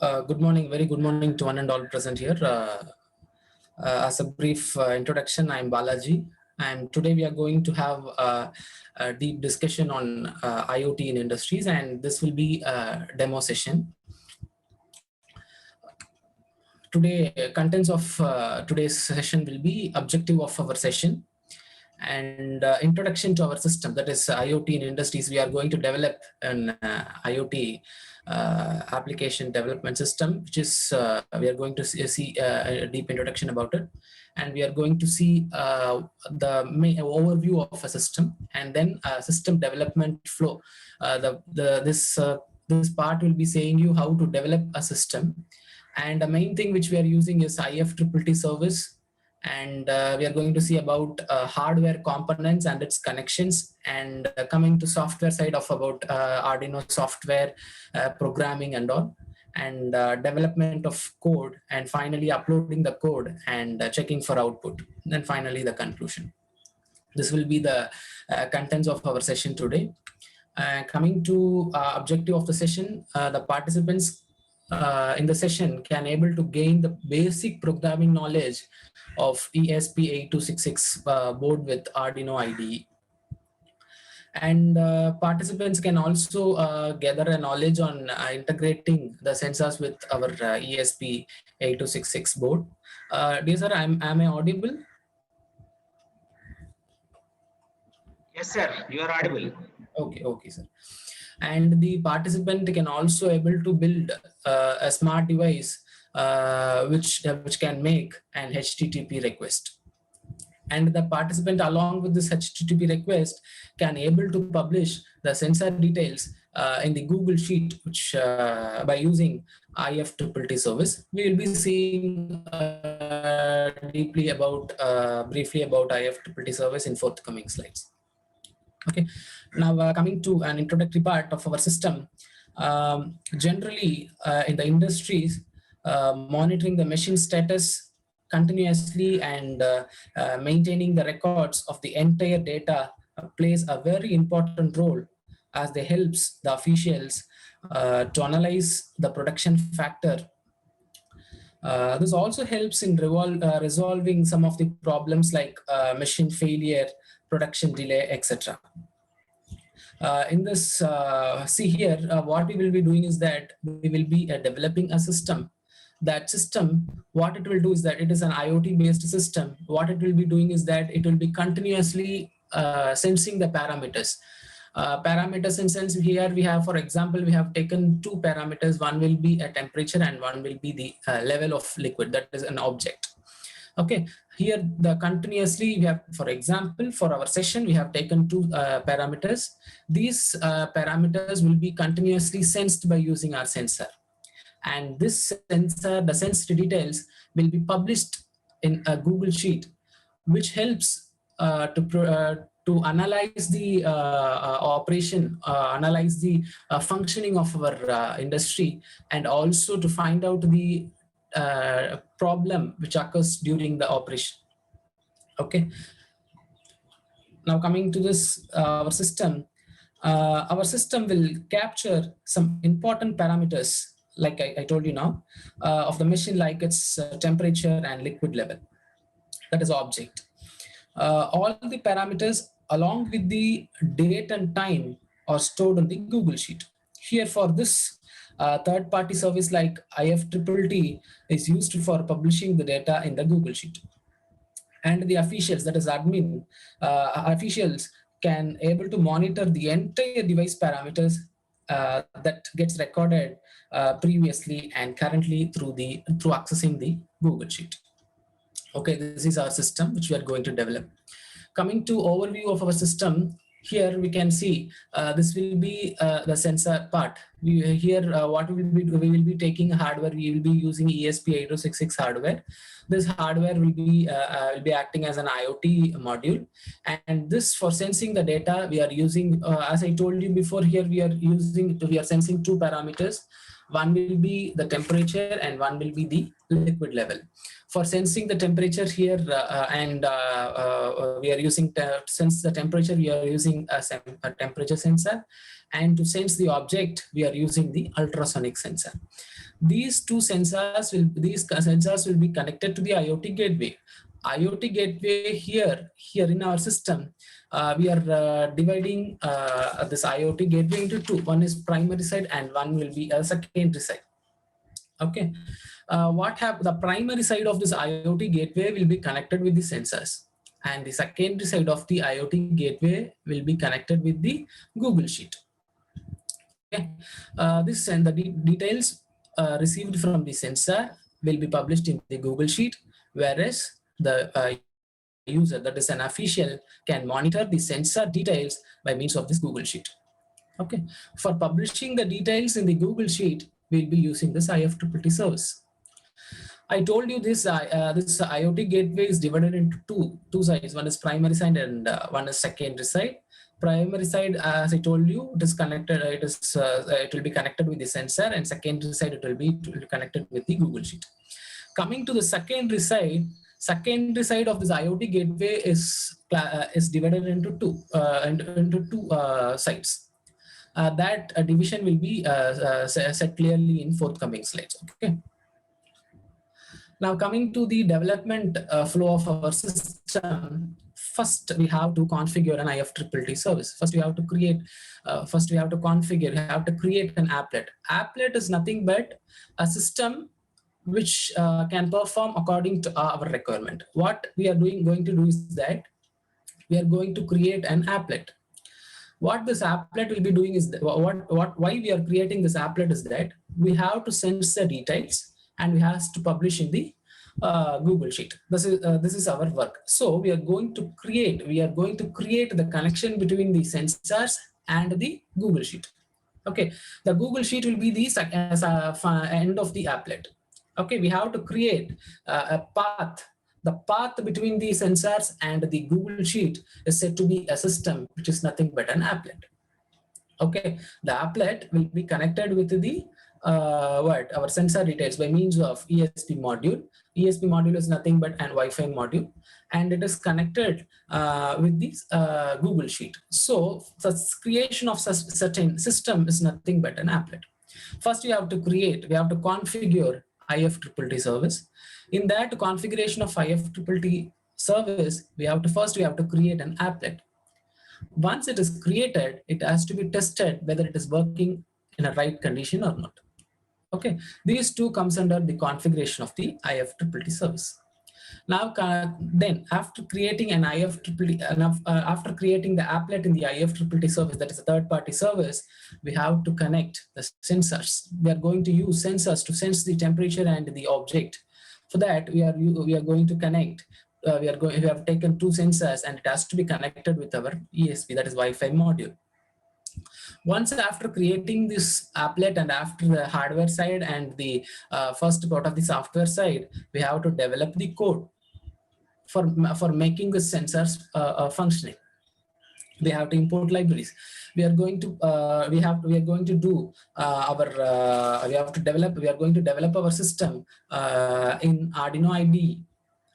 Good morning, very good morning to one and all present here. As a brief introduction, I'm Balaji, and today we are going to have a deep discussion on IoT in industries, and this will be a demo session. Today, contents of today's session will be objective of our session and introduction to our system, that is IoT in industries. We are going to develop an IoT application development system, which is we are going to see a deep introduction about it, and we are going to see the main overview of a system, and then system development flow. This part will be saying you how to develop a system, and the main thing which we are using is IFTTT service. And we are going to see about hardware components and its connections, and coming to software side of about ARDUINO software, programming and all, and development of code, and finally uploading the code and checking for output, and then finally the conclusion. This will be the contents of our session today. Coming to objective of the session, the participants in the session can able to gain the basic programming knowledge of ESP8266 board with Arduino IDE. And participants can also gather a knowledge on integrating the sensors with our ESP8266 board. Dear sir, am I audible? Yes, sir, you are audible. Okay, sir. And the participant can also able to build a smart device which can make an HTTP request, and the participant along with this HTTP request can able to publish the sensor details in the Google Sheet, which by using IFTTT service. We will be seeing briefly about IFTTT service in forthcoming slides. Okay, now coming to an introductory part of our system. Generally in the industries, monitoring the machine status continuously and maintaining the records of the entire data plays a very important role, as they helps the officials to analyze the production factor. This also helps in resolving some of the problems like machine failure, production delay, etc. In this, see here, what we will be doing is that we will be developing a system. That system, what it will do is that it is an IoT based system. What it will be doing is that it will be continuously sensing the parameters. Parameters in sense, here we have, for example, we have taken two parameters. One will be a temperature and one will be the level of liquid, that is an object. Okay, here the continuously we have, for example, for our session we have taken two parameters. These parameters will be continuously sensed by using our sensor, and this sensor, the sensed details will be published in a Google Sheet, which helps to analyze the operation, analyze the functioning of our industry, and also to find out the problem which occurs during the operation. Okay, now coming to this our system will capture some important parameters, like I told you now, of the machine, like its temperature and liquid level, that is object. All the parameters along with the date and time are stored on the Google Sheet. Here for this third-party service like IFTTT is used for publishing the data in the Google Sheet. And the officials, that is admin, officials can able to monitor the entire device parameters that gets recorded previously and currently through accessing the Google Sheet. Okay, this is our system which we are going to develop. Coming to overview of our system, here we can see this will be the sensor part. What we will be taking hardware. We will be using ESP8266 hardware. This hardware will be acting as an IoT module, and this, for sensing the data, we are using, as I told you before, here we are sensing two parameters. One will be the temperature and one will be the liquid level. For sensing the temperature here, we are using to sense the temperature, we are using a temperature sensor, and to sense the object, we are using the ultrasonic sensor. These sensors will be connected to the IoT gateway. IoT gateway here in our system, we are dividing this IoT gateway into two. One is primary side and one will be a secondary side. Okay, the primary side of this IoT gateway will be connected with the sensors, and the secondary side of the IoT gateway will be connected with the Google Sheet. Okay, this and the details received from the sensor will be published in the Google Sheet, whereas the user, that is an official, can monitor the sensor details by means of this Google Sheet. Okay, for publishing the details in the Google Sheet, we'll be using this IFTTT service. I told you this this IoT gateway is divided into two sides. One is primary side and one is secondary side. Primary side, as I told you, it is connected. It will be connected with the sensor, and secondary side it will be connected with the Google Sheet. Coming to the secondary side of this IoT gateway is divided into two sides. That division will be set clearly in forthcoming slides. Okay. Now coming to the development flow of our system, first we have to configure an IFTTT service. First we have to create, configure, we have to create an applet. Applet is nothing but a system which can perform according to our requirement. What we are going to do is that we are going to create an applet. What this applet will be doing is that, why we are creating this applet is that we have to sense the details and we have to publish in the Google Sheet. This is our work. So we are going to create the connection between the sensors and the Google Sheet. Okay, the Google Sheet will be the end of the applet. Okay, we have to create a path. The path between the sensors and the Google Sheet is said to be a system, which is nothing but an applet. Okay, the applet will be connected with the our sensor details by means of ESP module. ESP module is nothing but an Wi-Fi module, and it is connected with this Google Sheet. So the creation of such certain system is nothing but an applet. First, we have to configure IFTTT service. In that configuration of IFTTT service, we have to create an applet. Once it is created, it has to be tested whether it is working in a right condition or not. Okay, these two comes under the configuration of the IFTTT service. Now, then after creating an after creating the applet in the IFTTT service, that is a third-party service, we have to connect the sensors. We are going to use sensors to sense the temperature and the object. For that, we are going to connect. We have taken two sensors, and it has to be connected with our ESP, that is Wi-Fi module. Once after creating this applet and after the hardware side and the first part of the software side, we have to develop the code for making the sensors functioning. We have to import libraries. We are going to develop our system in ARDUINO IDE.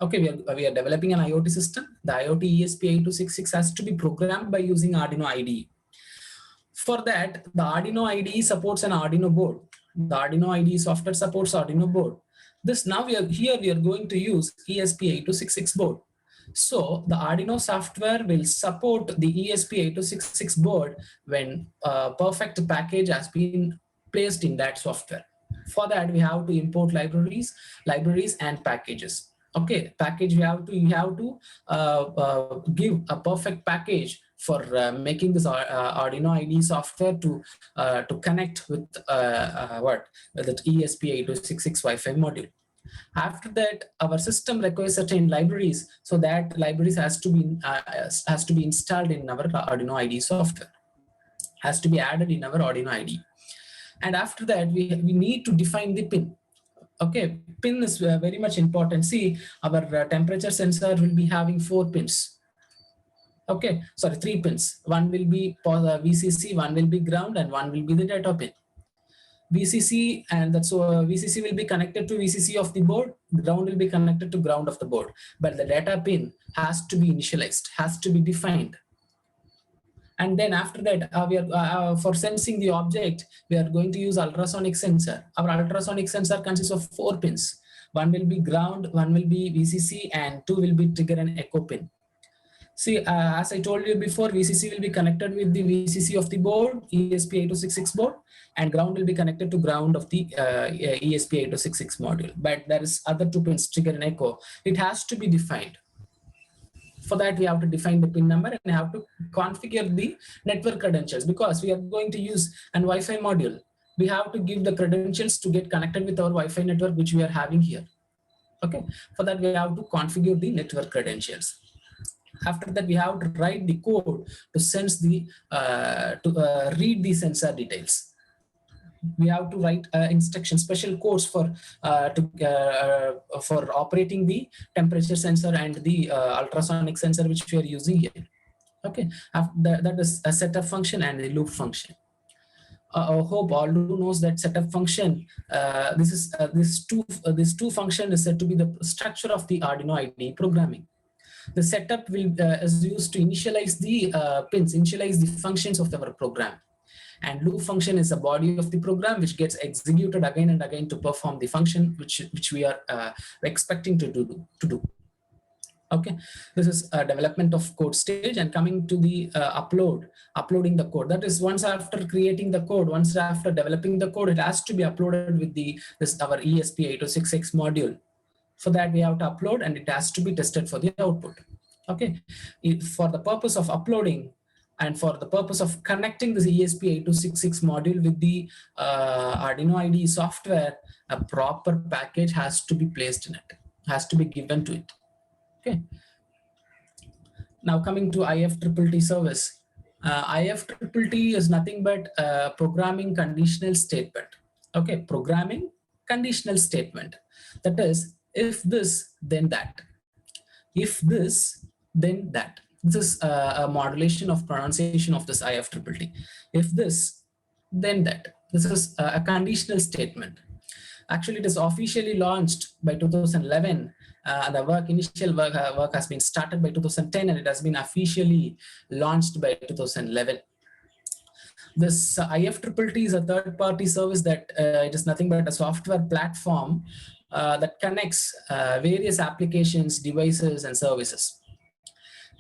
Okay, we are developing an IoT system. The IoT ESP8266 has to be programmed by using ARDUINO IDE. For that, the ARDUINO IDE supports an Arduino board. The ARDUINO IDE software supports Arduino board. We are going to use ESP8266 board. So the Arduino software will support the ESP8266 board when a perfect package has been placed in that software. For that, we have to import libraries and packages. Okay, package we have to give a perfect package for making this Arduino IDE software to connect with the ESP8266 Wi-Fi module. After that, our system requires certain libraries, so that libraries has to be installed in our Arduino IDE software, has to be added in our Arduino IDE. And after that, we need to define the pin. Okay, pin is very much important. See, our temperature sensor will be having 4 pins. Okay, sorry, 3 pins. One will be VCC, one will be ground, and one will be the data pin. VCC, and that's VCC will be connected to VCC of the board, ground will be connected to ground of the board, but the data pin has to be initialized, has to be defined. And then after that, we are for sensing the object, we are going to use ultrasonic sensor. Our ultrasonic sensor consists of 4 pins. One will be ground, one will be VCC, and 2 will be trigger and echo pin. See, as I told you before, VCC will be connected with the VCC of the board, ESP8266 board, and ground will be connected to ground of the ESP8266 module. But there is other 2 pins, trigger and echo. It has to be defined. For that, we have to define the pin number and have to configure the network credentials, because we are going to use an Wi-Fi module. We have to give the credentials to get connected with our Wi-Fi network, which we are having here. Okay. For that, we have to configure the network credentials. After that, we have to write the code to sense the read the sensor details. We have to write instructions, special codes for operating the temperature sensor and the ultrasonic sensor which we are using here. Okay, that is a setup function and a loop function. I hope ARDUINO knows that setup function. This two function is said to be the structure of the ARDUINO IDE programming. The setup will is used to initialize the pins, initialize the functions of our program. And loop function is a body of the program which gets executed again and again to perform the function which we are expecting to do. Okay, this is a development of code stage, and coming to the uploading the code. That is, once after creating the code, once after developing the code, it has to be uploaded with our ESP8266 module. For that, we have to upload, and it has to be tested for the output. Okay, for the purpose of uploading and for the purpose of connecting this ESP8266 module with the ARDUINO IDE software, a proper package has to be placed in it, has to be given to it. Okay. Now coming to IFTTT service. IFTTT is nothing but programming conditional statement. Okay, programming conditional statement. That is, if this, then that. If this, then that. This is a modulation of pronunciation of this IFTTT. If this, then that. This is a conditional statement. Actually, it is officially launched by 2011. The initial work has been started by 2010, and it has been officially launched by 2011. This IFTTT is a third-party service that it is nothing but a software platform that connects various applications, devices, and services.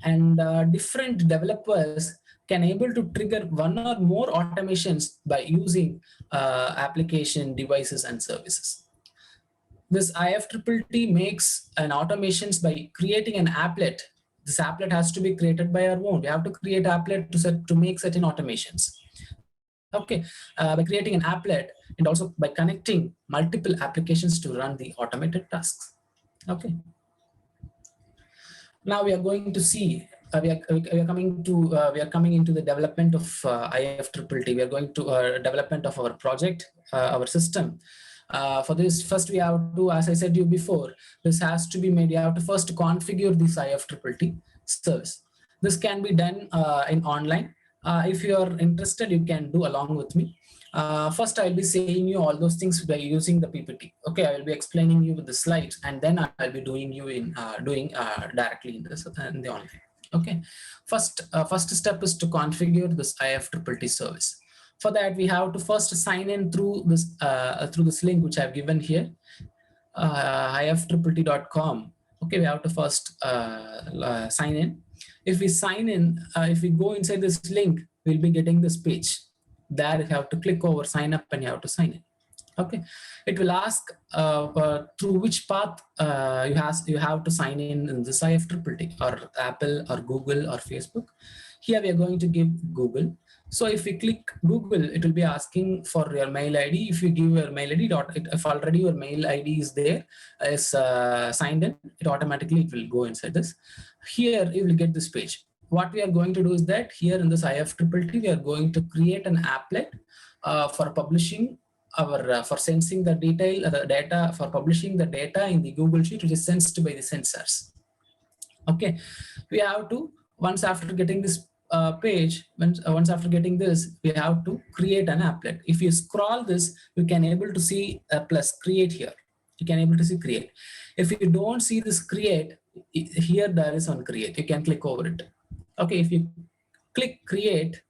And different developers can able to trigger one or more automations by using application, devices, and services. This IFTTT makes an automations by creating an applet. This applet has to be created by our own. We have to create applet to make certain automations. Okay, by creating an applet and also by connecting multiple applications to run the automated tasks. Okay. Now we are going to see. We are coming into the development of IFTTT. We are going to development of our project, our system. For this, first we have to, as I said to you before, this has to be made. You have to first configure this IFTTT service. This can be done in online. If you are interested, you can do along with me. First, I'll be saying you all those things by using the PPT. Okay, I will be explaining you with the slides, and then I'll be doing you in directly in the online. Okay, first step is to configure this IFTTT service. For that, we have to first sign in through this link which I've given here, ifttt.com. Okay, we have to first sign in. If we sign in, if we go inside this link, we'll be getting this page. There you have to click over sign up and you have to sign in. Okay, it will ask through which path you have to sign in this IFTTT, or Apple or Google or Facebook. Here we are going to give Google. So if we click Google, it will be asking for your mail ID. If you give your mail ID, if already your mail ID is there, is signed in, it automatically will go inside this. Here you will get this page. What we are going to do is that here in this IFTTT, we are going to create an applet for publishing our for sensing the data, for publishing the data in the Google Sheet, which is sensed by the sensors. Okay, we have to, once after getting this page, once after getting this, we have to create an applet. If you scroll this, you can able to see a plus create here. You can able to see create. If you don't see this create, here there is on create. You can click over it. Okay, if you click create,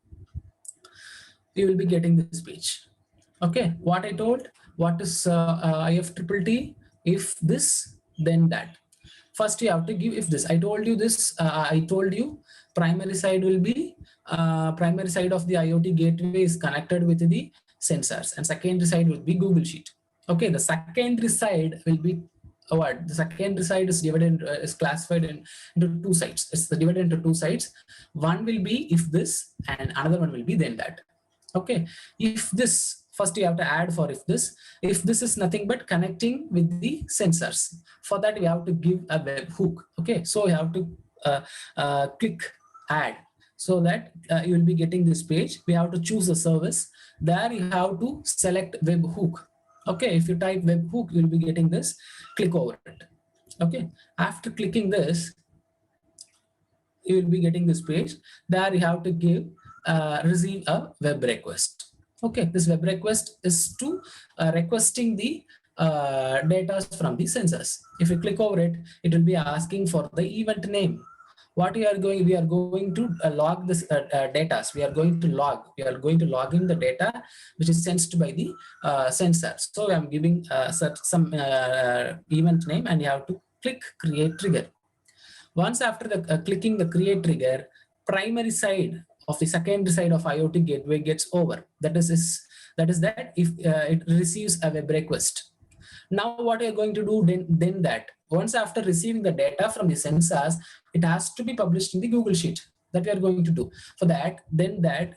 you will be getting this page. Okay, what I told, what is IFTTT? If this, then that. First, you have to give if this. I told you this. I told you primary side will be primary side of the IoT gateway is connected with the sensors, and secondary side will be Google Sheet. Okay, the secondary side will be what? The secondary side is divided is classified into two sides. It's divided into two sides. One will be if this, and another one will be then that. Okay, if this, first you have to add for if this is nothing but connecting with the sensors. For that we have to give a webhook. Okay, so you have to click add, so that you will be getting this page. We have to choose a service. There you have to select webhook. Okay, if you type webhook, you will be getting this. Click over it. Okay, after clicking this, you will be getting this page. There you have to give receive a web request. Okay, this web request is to requesting the data from the sensors. If you click over it, it will be asking for the event name. What we are going to log this data. We are going to log in the data which is sensed by the sensor. So I'm giving some event name, and you have to click create trigger. Once after the clicking the create trigger, primary side of the secondary side of IoT gateway gets over. That is that if it receives a web request. Now what you're going to do then that once after receiving the data from the sensors, it has to be published in the Google Sheet. That we are going to do. For that, then that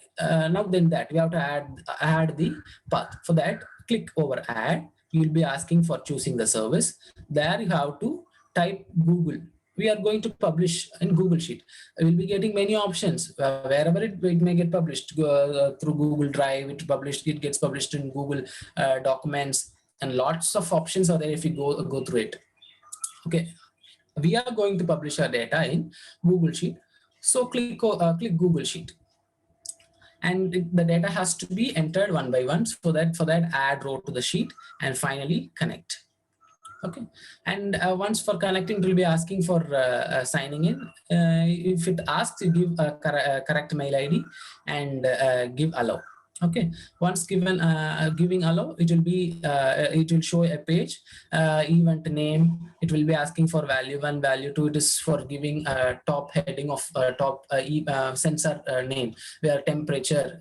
we have to add the path. For that, click over add. You will be asking for choosing the service. There you have to type Google. We are going to publish in Google Sheet. We will be getting many options wherever it may get published through Google Drive. It gets published in Google Documents, and lots of options are there if you go through it. Okay, we are going to publish our data in Google Sheet. So click Google Sheet, and the data has to be entered one by one. For that add row to the sheet, and finally connect. Okay, and once for connecting, it will be asking for signing in. If it asks, you give a correct mail ID and give allow. Okay, once given giving allow, it will show a page, event name. It will be asking for value 1, value 2. It is for giving a top heading of top sensor name, where temperature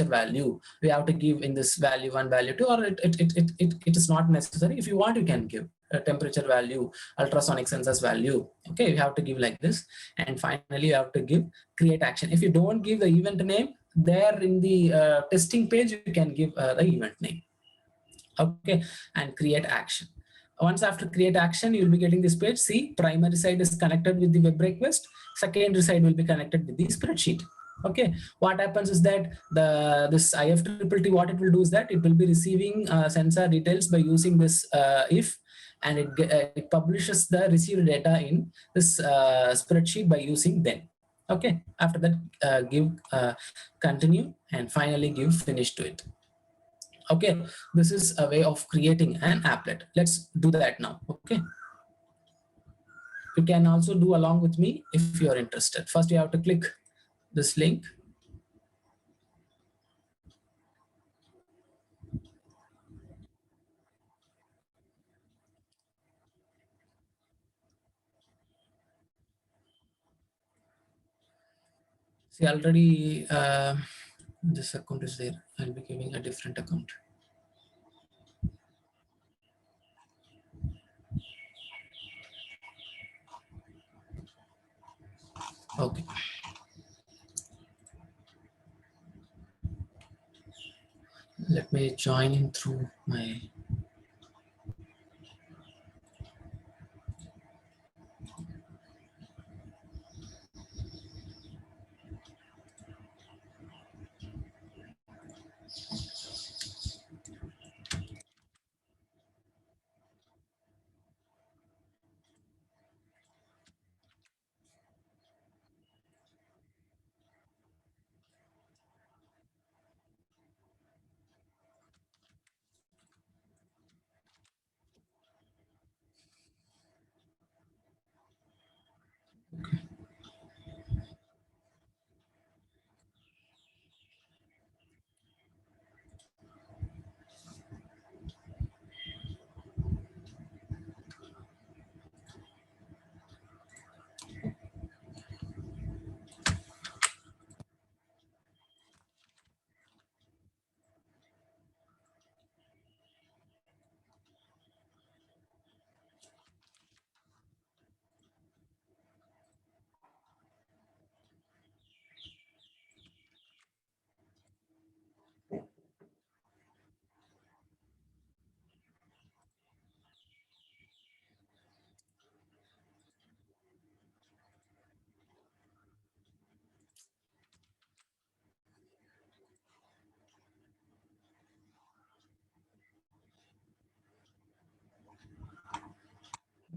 value we have to give in this value 1, value 2, or it is not necessary. If you want, you can give temperature value, ultrasonic sensors value. Okay, you have to give like this, and finally you have to give create action. If you don't give the event name, there in the testing page you can give the event name. Okay, and create action. Once after create action, you'll be getting this page. See, primary side is connected with the web request, secondary side will be connected with the spreadsheet. Okay, what happens is that this IFTTT, what it will do is that it will be receiving sensor details by using this if, and it publishes the received data in this spreadsheet by using then. Okay, after that give continue, and finally give finish to it. Okay, this is a way of creating an applet. Let's do that now. Okay, you can also do along with me if you are interested. First you have to click this link. See, already this account is there. I'll be giving a different account. Okay, let me join in through my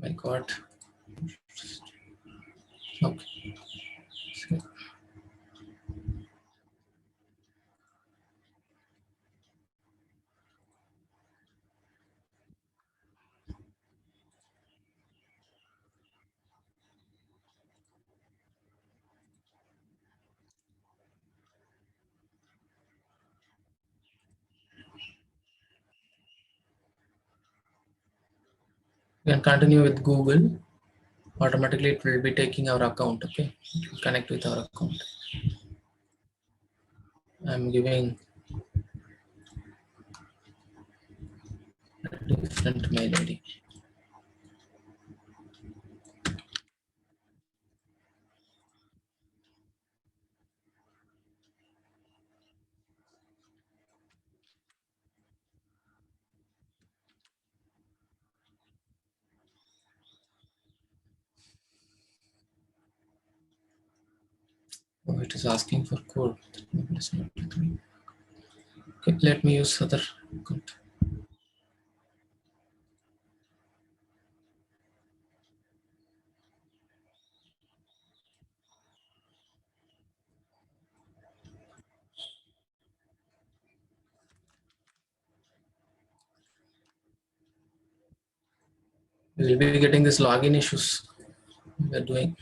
My God. Okay. So, we can continue with Google. Automatically it will be taking our account. Okay, it will connect with our account. I'm giving a different mail ID. Oh, it is asking for code. Maybe it's not with me. Okay, let me use other account. We'll be getting this login issues we're doing.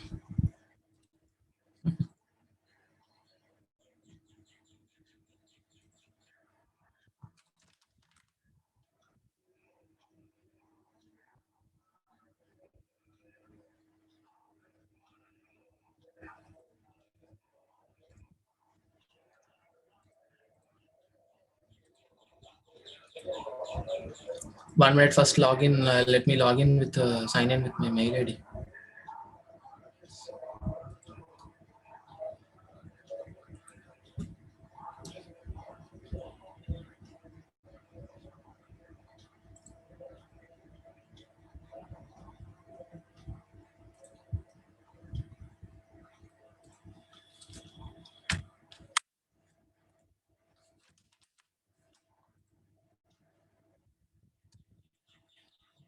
One minute, first login. Let me log in with sign in with my mail ID.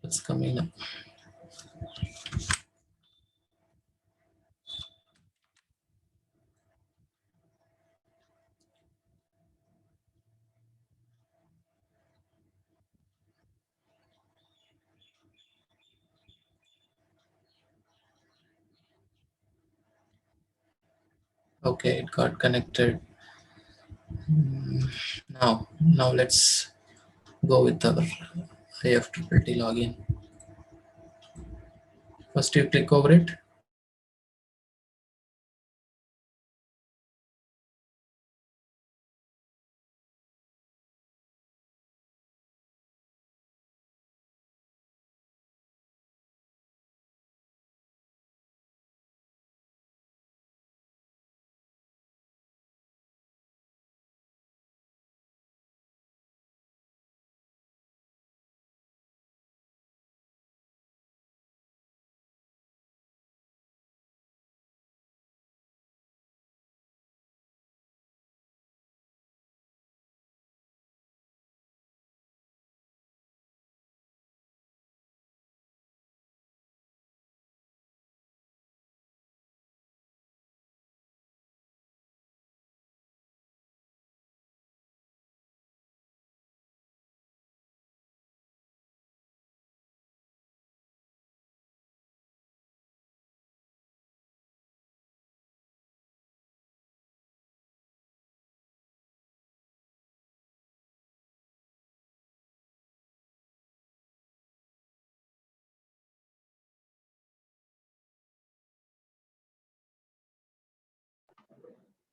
It's coming up. Okay, it got connected. Now let's go with our IFTTT login. First you click over it.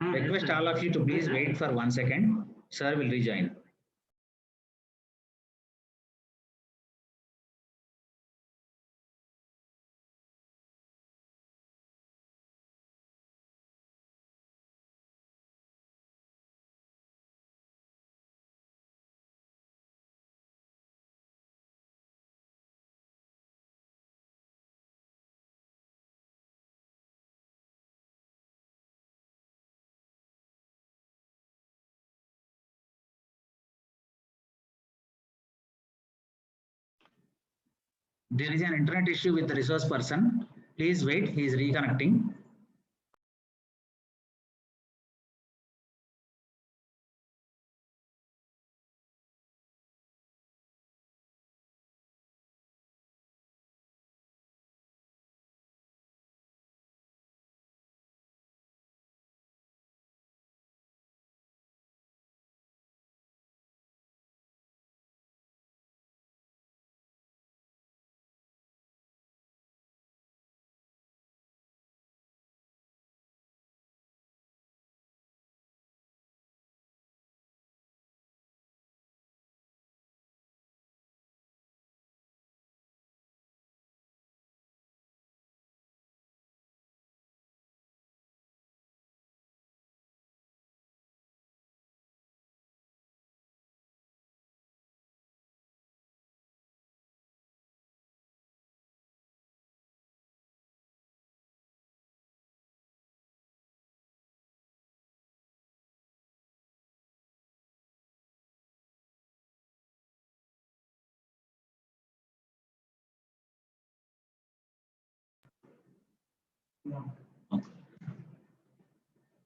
Request all of you to please wait for 1 second. Sir will rejoin. There is an internet issue with the resource person. Please wait, he is reconnecting.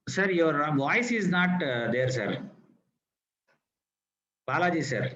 Sir, your voice is not there, sir. Balaji, sir.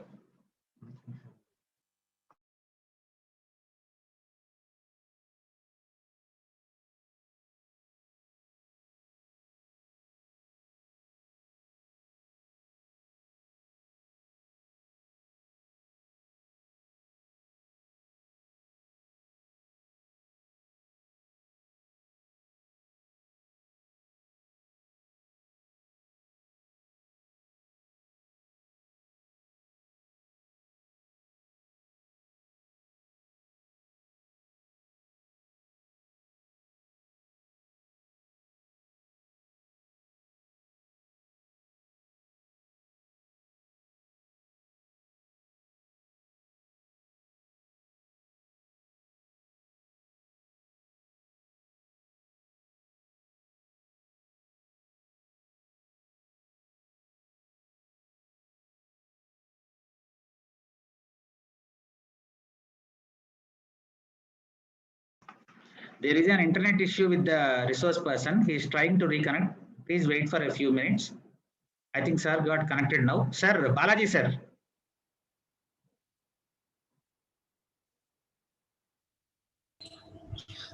There is an internet issue with the resource person. He is trying to reconnect. Please wait for a few minutes. I think sir got connected now. Sir, Balaji, sir.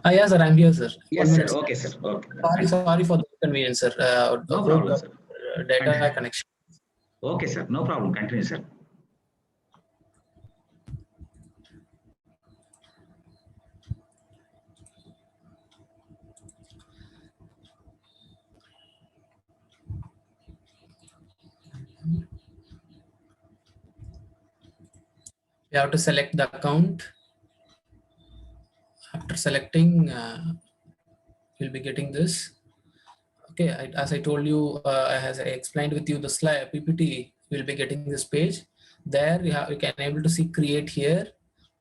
Yes, sir, I'm here, sir. Yes, sir. Okay, sir. Okay. Sorry for the inconvenience, sir. No problem, sir. Data connection. Okay, sir. No problem. Continue, sir. We have to select the account. After selecting, you'll be getting this. Okay, as I told you, as I explained with you the slide PPT, you'll be getting this page. There you can able to see create here,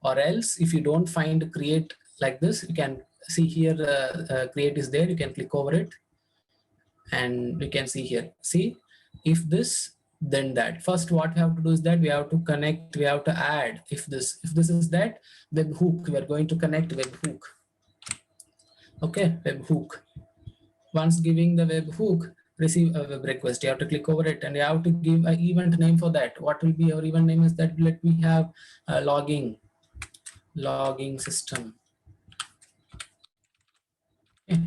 or else if you don't find create like this, you can see here create is there. You can click over it, and you can see here. See, if this, then that. First, what we have to do is that we have to connect. We have to add. If this is that, web hook. We are going to connect web hook. Okay, web hook. Once giving the web hook, receive a web request. You have to click over it, and you have to give an event name for that. What will be your event name? Is that let me have logging system. Okay.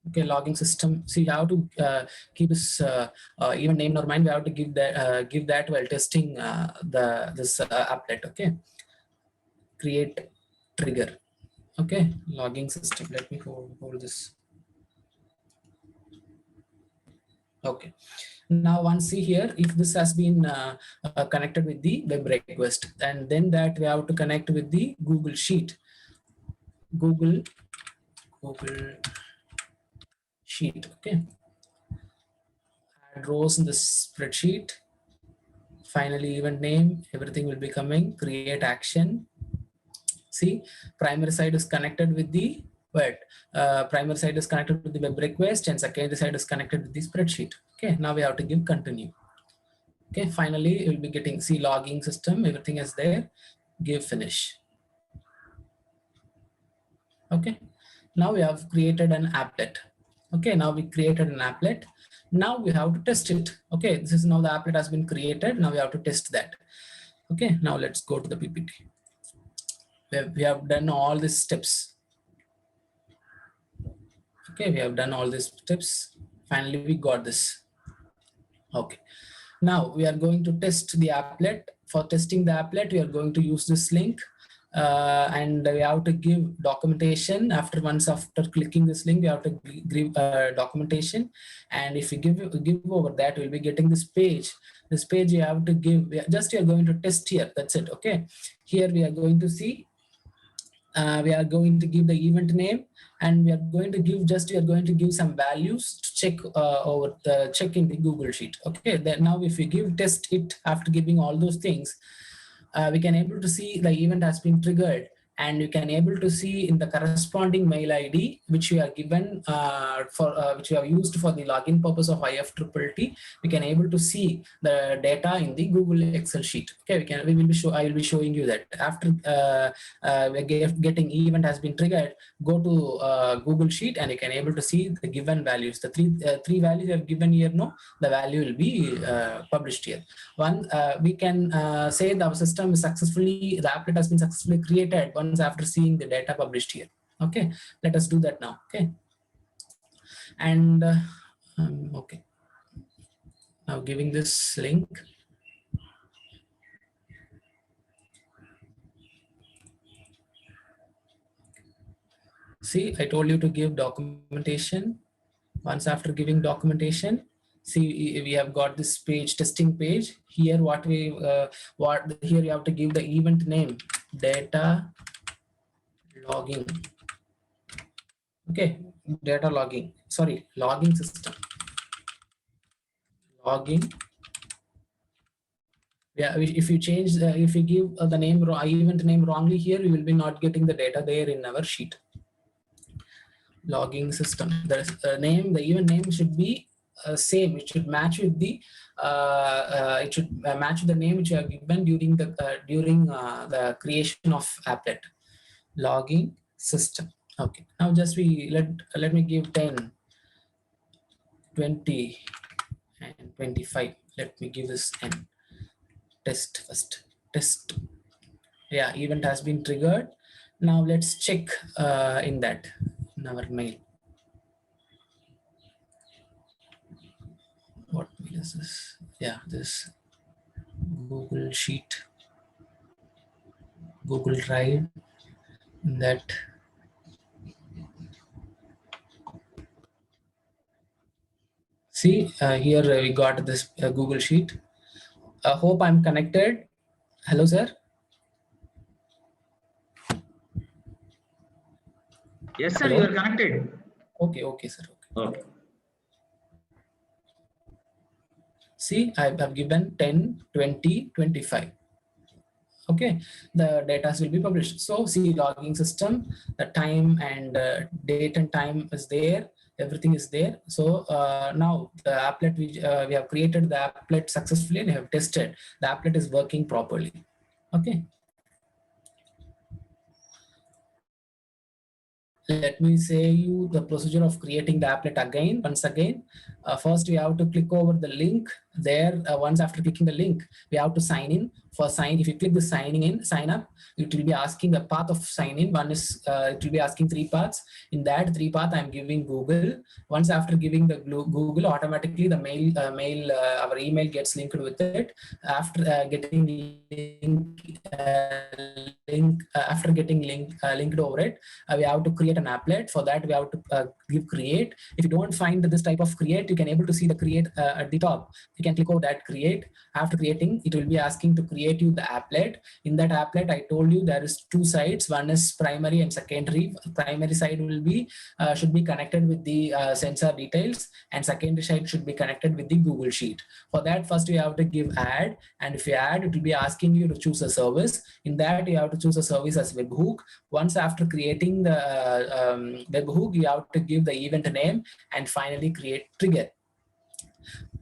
Okay, logging system. So you have to keep this event name in our mind. We have to give that while testing this applet. Okay, create trigger. Okay, logging system. Let me hold this. Okay. Now once see here, if this has been connected with the web request, and then that we have to connect with the Google Sheet. Google Sheet. Okay. Add rows in the spreadsheet. Finally, event name. Everything will be coming. Create action. See, primary side is connected with the primary side is connected with the web request, and secondary side is connected with the spreadsheet. Okay. Now we have to give continue. Okay, finally you'll be getting, see, logging system, everything is there, give finish. Okay, now we have created an applet. Okay, now we created an applet. Now we have to test it. Okay, this is now the applet has been created. Now we have to test that. Okay, now let's go to the PPT. We have done all these steps. Okay, we have done all these steps. Finally, we got this. Okay, now we are going to test the applet. For testing the applet, we are going to use this link. And we have to give documentation. Once after clicking this link, we have to give documentation. And if we give over that, we'll be getting this page. This page you have to give, just you are going to test here. That's it. Okay. Here we are going to see, we are going to give the event name, and we are going to give, just we are going to give some values to check over the check in the Google Sheet. Okay. Then now if we give test it, after giving all those things, we can able to see the event has been triggered, and you can able to see in the corresponding mail ID which we are given which we have used for the login purpose of IFTTT. We can able to see the data in the Google Excel sheet. Okay, I will be showing you that after getting event has been triggered. Go to Google Sheet, and you can able to see the given values. The three values I have given here. No, the value will be published here. One, we can say the system is successfully, the applet has been successfully created once after seeing the data published here. Okay, let us do that now. Okay, and okay, now giving this link. See, I told you to give documentation. Once after giving documentation, see, we have got this page, testing page. Here here you have to give the event name, data logging. Okay, data logging, sorry, logging system. Logging. Yeah, if you change, if you give the name, event name wrongly here, you will be not getting the data there in our sheet. Logging system. The name, the event name should be same. It should match with the match the name which you have given during the creation of applet. Logging system. Okay. Now just let me give 10, 20, and 25. Let me give this n. Test first. Test. Yeah, event has been triggered. Now let's check in our mail. What mail is this? Yeah, this Google Sheet, Google Drive. That see here we got this Google Sheet. Hope I'm connected. Hello, sir. Yes, sir. Hello? You are connected. Okay, sir. Okay. See, I have given 10, 20, 25. Okay, the data will be published. So see, logging system, the time and date and time is there. Everything is there. So now the applet, we have created the applet successfully and have tested. The applet is working properly. Okay. Let me say you the procedure of creating the applet again. Once again, first we have to click over the link there. Once after clicking the link, we have to sign in. If you click the sign up, it will be asking the path of sign in. One is it will be asking 3 paths. In that 3 path, I'm giving Google. Once after giving the Google, automatically the our email gets linked with it. After getting linked over it, we have to create an applet. For that, we have to give create. If you don't find this type of create, you can able to see the create at the top. You can click over that create. After creating, it will be asking to create you the applet. In that applet, I told you there is 2 sides. One is primary and secondary. Primary side will be should be connected with the sensor details, and secondary side should be connected with the Google Sheet. For that, first you have to give add, and if you add, it will be asking you to choose a service. In that, you have to choose a service as webhook. Once after creating the webhook, you have to give the event name and finally create trigger.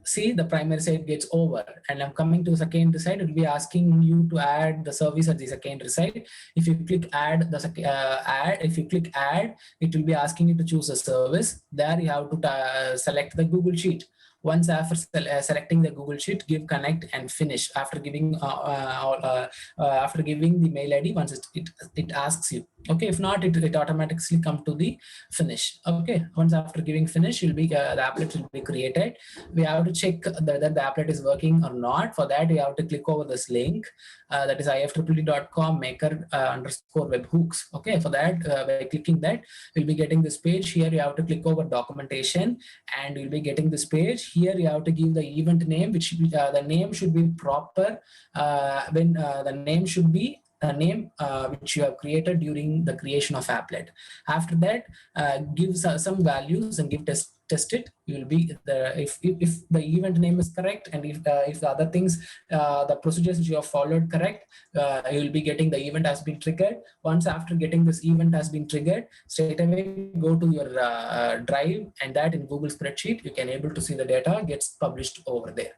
see the primary site gets over, and I'm coming to the secondary site. It will be asking you to add the service at the secondary site. If you click add it will be asking you to choose a service. There you have to select the Google Sheet. Once after selecting the Google Sheet, give connect and finish. After giving the mail ID, once it asks you. Okay, if not, it automatically come to the finish. Okay, once after giving finish, you'll be the applet will be created. We have to check whether the applet is working or not. For that, you have to click over this link, that is IFTTT.com maker _ webhooks. Okay, for that, by clicking that, you'll be getting this page. Here you have to click over documentation, and you'll be getting this page. Here you have to give the event name, which the name should be proper. The name should be a name which you have created during the creation of applet. After that, give some values and give test it. You will be if the event name is correct, and if the other things, the procedures which you have followed correct, you will be getting the event has been triggered. Once after getting this event has been triggered, straight away go to your drive, and that in Google spreadsheet you can able to see the data gets published over there.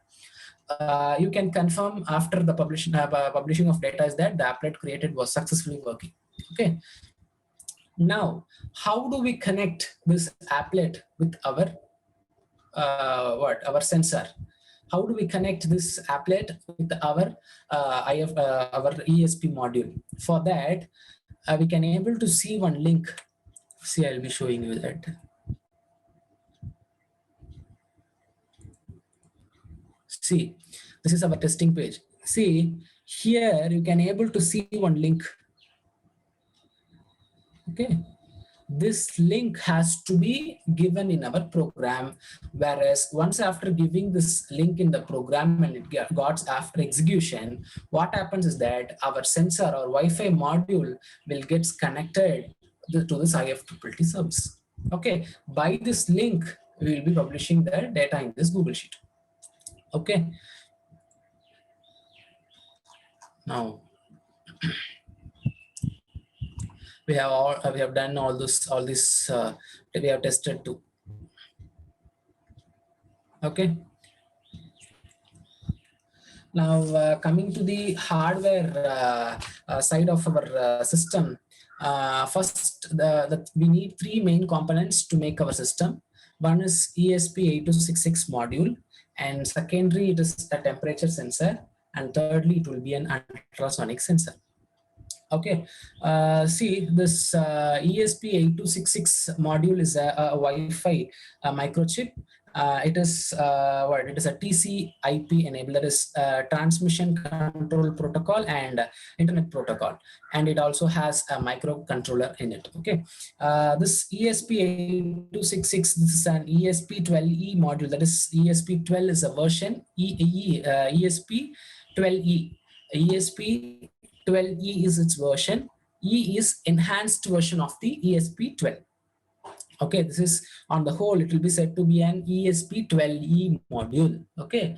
You can confirm after the publishing of data is that the applet created was successfully working. Okay. Now, how do we connect this applet with our our sensor? How do we connect this applet with our our ESP module? For that, we can able to see one link. See, I'll be showing you that. See, this is our testing page. See, here you can able to see one link. Okay, this link has to be given in our program, whereas once after giving this link in the program and it got after execution, what happens is that our sensor or Wi-Fi module will get connected to this IFTTT service. Okay, by this link, we will be publishing the data in this Google Sheet. Okay. Now we have done all this we have tested too. Okay. Now coming to the hardware side of our system. First, we need three main components to make our system. One is ESP8266 module, and secondary it is a temperature sensor, and thirdly it will be an ultrasonic sensor. Okay, see this ESP8266 module is a Wi-Fi microchip. It is it is a TCP enabler, that is transmission control protocol and internet protocol, and it also has a microcontroller in it. Okay, this ESP8266, this is an ESP12E module, that is ESP12 is a version ESP12E. ESP12E is its version. E is enhanced version of the ESP12. Okay, this is on the whole, it will be said to be an ESP12E module. Okay,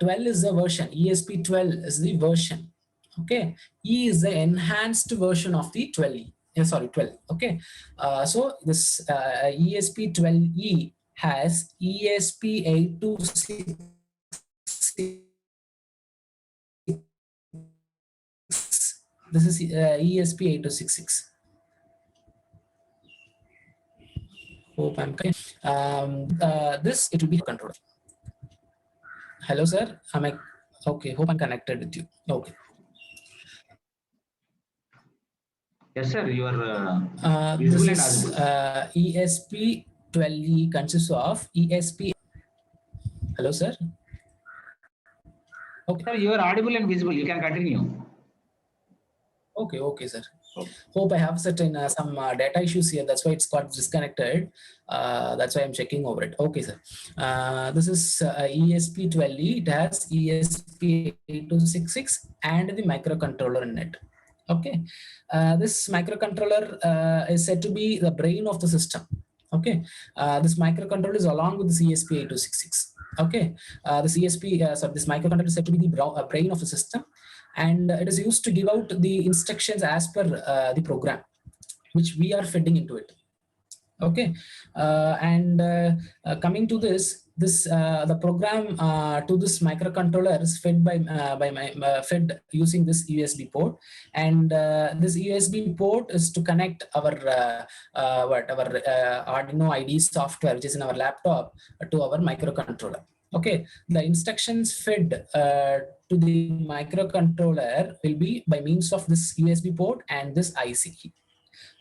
12 is the version, ESP12 is the version. Okay, E is the enhanced version of the 12E. Sorry, 12. Okay, so this ESP12E has ESP8266. This is ESP8266. Hope I'm okay. This it will be controller. Hello, sir. Am I okay? Hope I'm connected with you. Okay. Yes, sir. You are visible and audible. ESP12E consists of ESP. Hello, sir. Okay. Sir, you are audible and visible. You can continue. Okay, okay, sir. Hope I have certain some data issues here. That's why it's got disconnected. That's why I'm checking over it. Okay, sir. This is ESP12E. It has ESP8266 and the microcontroller in it. Okay. This microcontroller is said to be the brain of the system. Okay. This microcontroller is along with this ESP8266. Okay. This microcontroller is said to be the brain of the system, and it is used to give out the instructions as per the program which we are feeding into it. Okay, coming to this, the program to this microcontroller is fed fed using this USB port, and this USB port is to connect our Arduino IDE software, which is in our laptop, to our microcontroller. Okay, the instructions fed to the microcontroller will be by means of this USB port and this IC.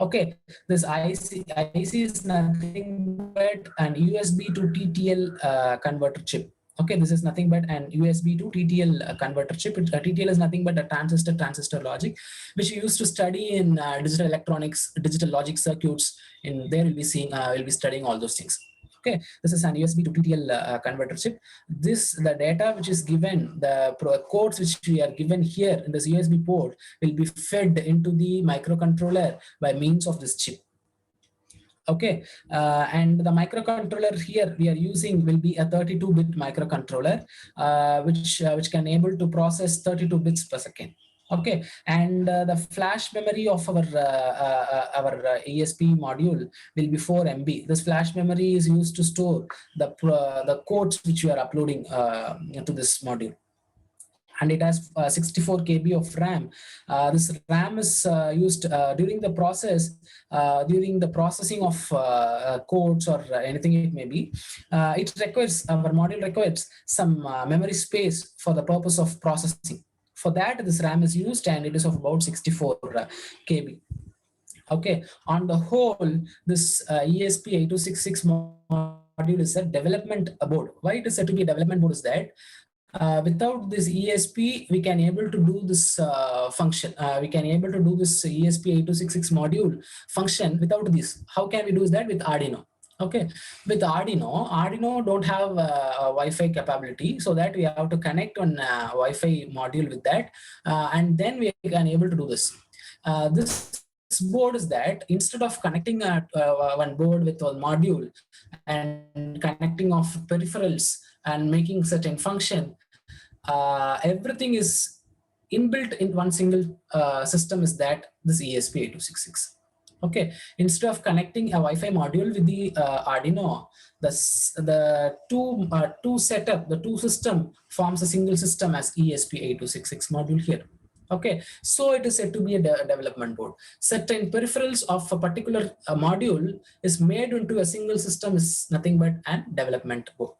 Okay, this IC is nothing but an USB to TTL converter chip. Okay, this is nothing but an USB to TTL converter chip. TTL is nothing but a transistor logic, which we used to study in digital electronics, digital logic circuits. In there, we'll be studying all those things. Okay, this is an USB to TTL converter chip. The data which is given, the codes which we are given here in this USB port will be fed into the microcontroller by means of this chip. Okay, and the microcontroller here we are using will be a 32-bit microcontroller, which can able to process 32 bits per second. Okay, and the flash memory of our ESP module will be 4 MB. This flash memory is used to store the codes which you are uploading to this module. And it has 64 KB of RAM. This RAM is used during the during the processing of codes or anything it may be. Our module requires some memory space for the purpose of processing. For that, this RAM is used, and it is of about 64 KB. Okay, on the whole, this ESP8266 module is a development board. Why it is said to be a development board is that without this ESP, we can able to do this function. We can able to do this ESP8266 module function without this. How can we do that? With Arduino. Okay, with Arduino don't have Wi-Fi capability, so that we have to connect one Wi-Fi module with that, and then we can able to do this. This board is that instead of connecting one board with one module and connecting of peripherals and making certain function, everything is inbuilt in one single system, is that this ESP8266. Okay, instead of connecting a Wi-Fi module with the Arduino, the two system forms a single system as ESP8266 module here. Okay, so it is said to be a development board. Certain peripherals of a particular module is made into a single system is nothing but a development board.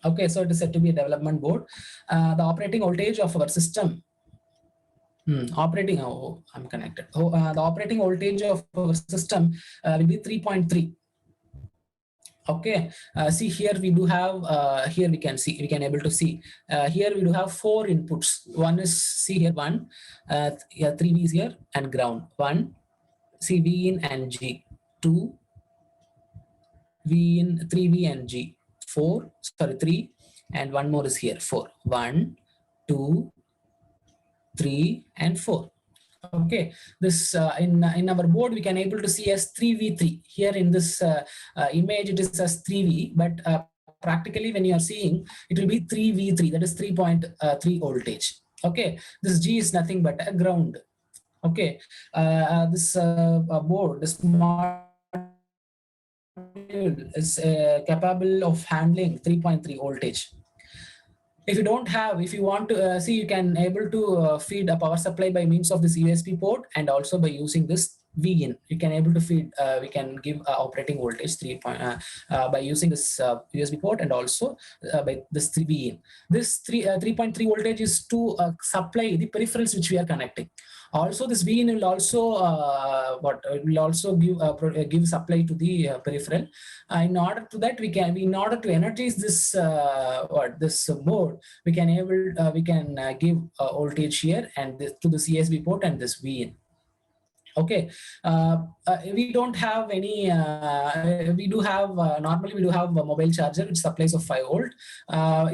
Okay, so it is said to be a development board. The operating voltage of our system, I'm connected. The operating voltage of our system will be 3.3. Okay, see here we do have, here we can able to see, here we do have 4 inputs. One is, see here, 1, 3 V's here and ground. 1, see V in and G. 2, V in, 3 V and G. 4, sorry, 3, and one more is here, 4. 1, 2, 3, and 4. Okay, this in our board we can able to see as 3V3. Here in this image it is as 3V, but practically when you are seeing, it will be 3V3, that is 3.3 voltage. Okay, this G is nothing but a ground. Okay, this board, this module is capable of handling 3.3 voltage. If you don't have, if you want to see, you can able to feed a power supply by means of this USB port, and also by using this V in, you can able to feed, we can give operating voltage by using this USB port, and also by this V in. This 3.3 voltage is to supply the peripherals which we are connecting. Also, this V in will also give supply to the peripheral. In order to that, in order to energize this this board, we can give voltage here and to the USB port and this V in. Okay, we don't have any, we do have, normally we do have a mobile charger which supplies of 5 volt.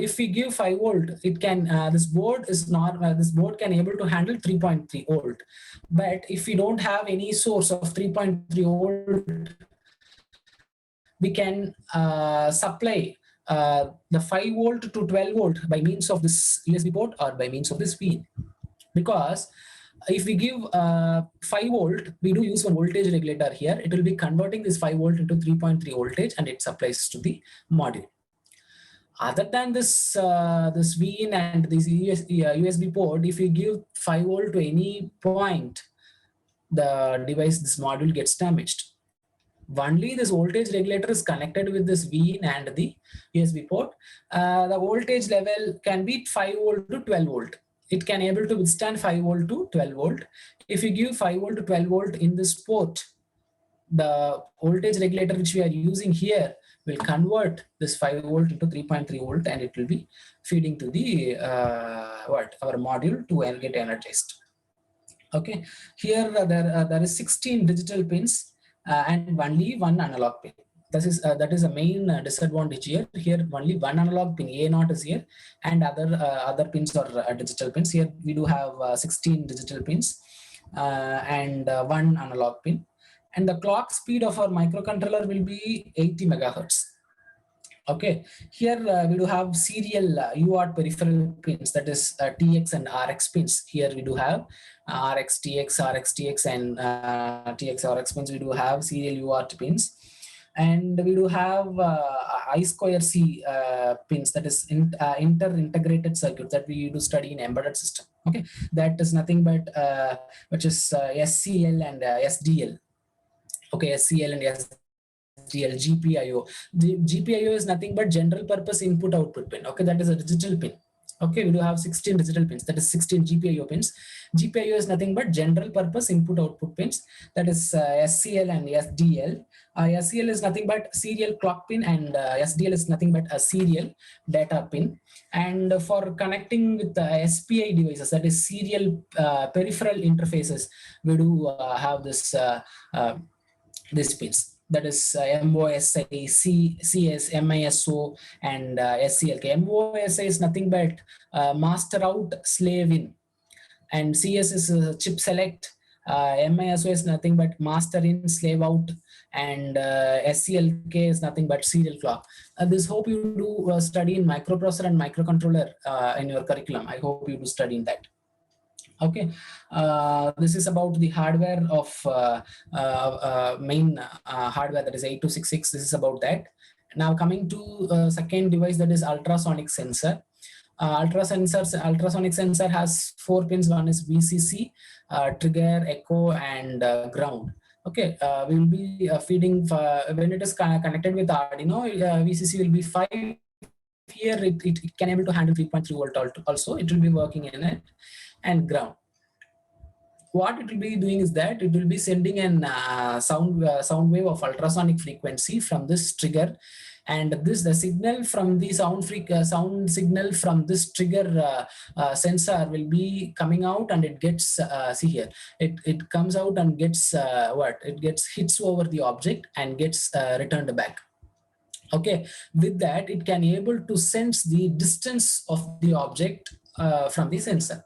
If we give 5 volt, it can, this board is not, this board can able to handle 3.3 volt. But if we don't have any source of 3.3 volt, we can supply the 5 volt to 12 volt by means of this USB port or by means of this pin. Because if we give 5 volt, we do use one voltage regulator here. It will be converting this 5 volt into 3.3 voltage, and it supplies to the module. Other than this, this VIN and this USB port, if you give 5 volt to any point, the device, this module gets damaged. Only this voltage regulator is connected with this VIN and the USB port. The voltage level can be 5 volt to 12 volt. It can able to withstand 5 volt to 12 volt. If you give 5 volt to 12 volt in this port, the voltage regulator which we are using here will convert this 5 volt into 3.3 volt, and it will be feeding to the our module to get energized. Okay, here there is 16 digital pins and only one analog pin. That is a main disadvantage here. Here only one analog pin A0 is here, and other pins are digital pins. Here we do have 16 digital pins and one analog pin. And the clock speed of our microcontroller will be 80 megahertz. Okay, here we do have serial UART peripheral pins, that is TX and RX pins. Here we do have RX, TX, RX, TX, and TX, RX pins. We do have serial UART pins. And we do have I2C pins, that is inter-integrated circuit that we do study in embedded system. Okay, that is nothing but which is SCL and SDL. Okay, SCL and SDL, GPIO. The GPIO is nothing but general purpose input output pin. Okay, that is a digital pin. Okay, we do have 16 digital pins, that is 16 GPIO pins. GPIO is nothing but general purpose input output pins, that is SCL and SDL. SCL is nothing but serial clock pin, and SDL is nothing but a serial data pin. And for connecting with the SPI devices, that is serial peripheral interfaces, we do have this these pins, that is MOSI, CS, MISO, and SCLK. MOSI is nothing but master out, slave in, and CS is chip select. MISO is nothing but master in, slave out, and SCLK is nothing but serial clock. This hope you do study in microprocessor and microcontroller in your curriculum. I hope you do study in that. Okay, this is about the hardware of main hardware, that is 8266. This is about that. Now coming to second device, that is ultrasonic sensor. Ultrasonic sensor has 4 pins. One is VCC, trigger, echo, and ground. Okay, we will be feeding when it is connected with Arduino. VCC will be 5. Here it can able to handle 3.3 volt also. It will be working in it. And ground. What it will be doing is that it will be sending an sound wave of ultrasonic frequency from this trigger, and the signal from the sound signal from this trigger sensor will be coming out, and it gets see here, it comes out and gets it gets hits over the object and gets returned back. Okay, with that it can able to sense the distance of the object from the sensor.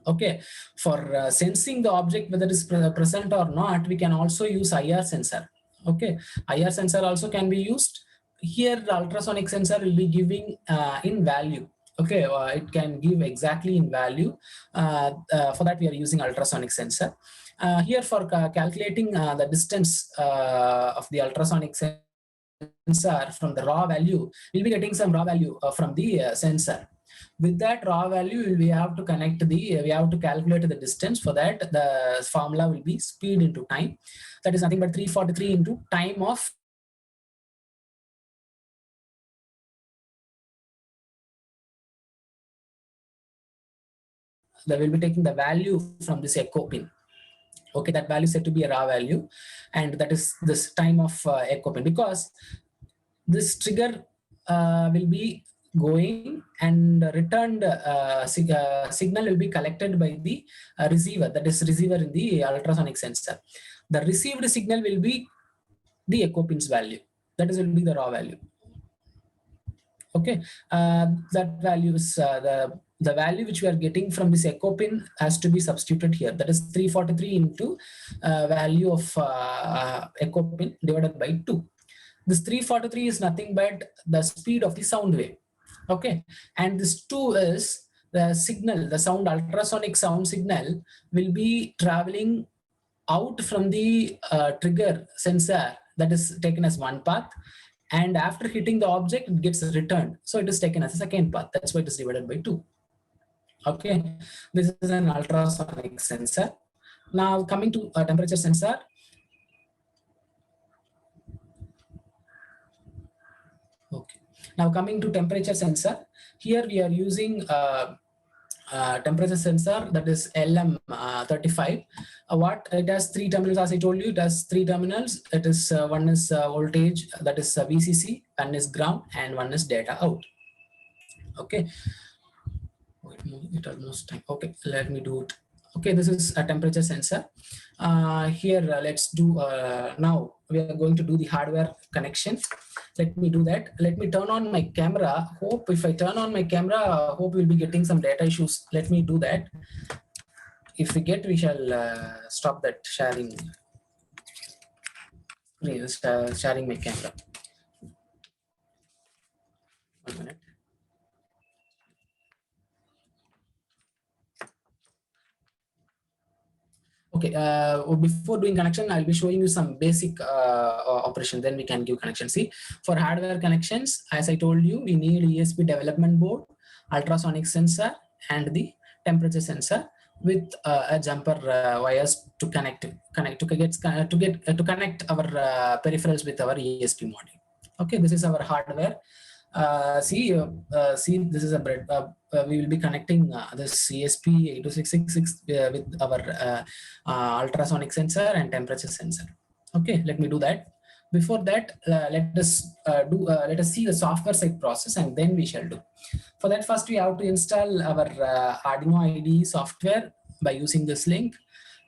Okay, for sensing the object whether it is present or not, we can also use IR sensor. Okay, IR sensor also can be used. Here the ultrasonic sensor will be giving in value. Okay, it can give exactly in value. For that we are using ultrasonic sensor. Here for calculating the distance of the ultrasonic sensor from the raw value, we'll be getting some raw value from the sensor. With that raw value, we have to calculate the distance. For that, the formula will be speed into time. That is nothing but 343 into time of that will be taking the value from this echo pin. Okay, that value is said to be a raw value, and that is this time of echo pin, because this trigger will be going and returned signal will be collected by the receiver, that is receiver in the ultrasonic sensor. The received signal will be the echo pin's value, that is will be the raw value. Okay, that value is the value which we are getting from this echo pin has to be substituted here, that is 343 into value of echo pin divided by 2. This 343 is nothing but the speed of the sound wave. Okay, and this 2 is the signal, the sound, ultrasonic sound signal will be traveling out from the trigger sensor, that is taken as one path, and after hitting the object, it gets returned. So it is taken as a second path. That's why it is divided by 2. Okay, this is an ultrasonic sensor. Now coming to a temperature sensor. Okay, now coming to temperature sensor. Here we are using temperature sensor, that is LM35. What it has 3 terminals, as I told you, it has 3 terminals. It is one is voltage, that is VCC, one is ground, and one is data out. Okay, it almost time. Okay, let me do it. Okay, this is a temperature sensor. Here let's do now we are going to do the hardware connection. Let me do that. Let me turn on my camera. Hope if I turn on my camera, hope we'll be getting some data issues. Let me do that. If we get, we shall stop that sharing. Please, sharing my camera. 1 minute. Okay, before doing connection, I'll be showing you some basic operation, then we can give connection. See, for hardware connections, as I told you, we need ESP development board, ultrasonic sensor, and the temperature sensor with a jumper wires to connect our peripherals with our ESP module. Okay, this is our hardware. See, this is a bread. We will be connecting this ESP 82666 with our ultrasonic sensor and temperature sensor. Okay, let me do that. Before that, let us see the software side process, and then we shall do. For that, first we have to install our Arduino IDE software by using this link.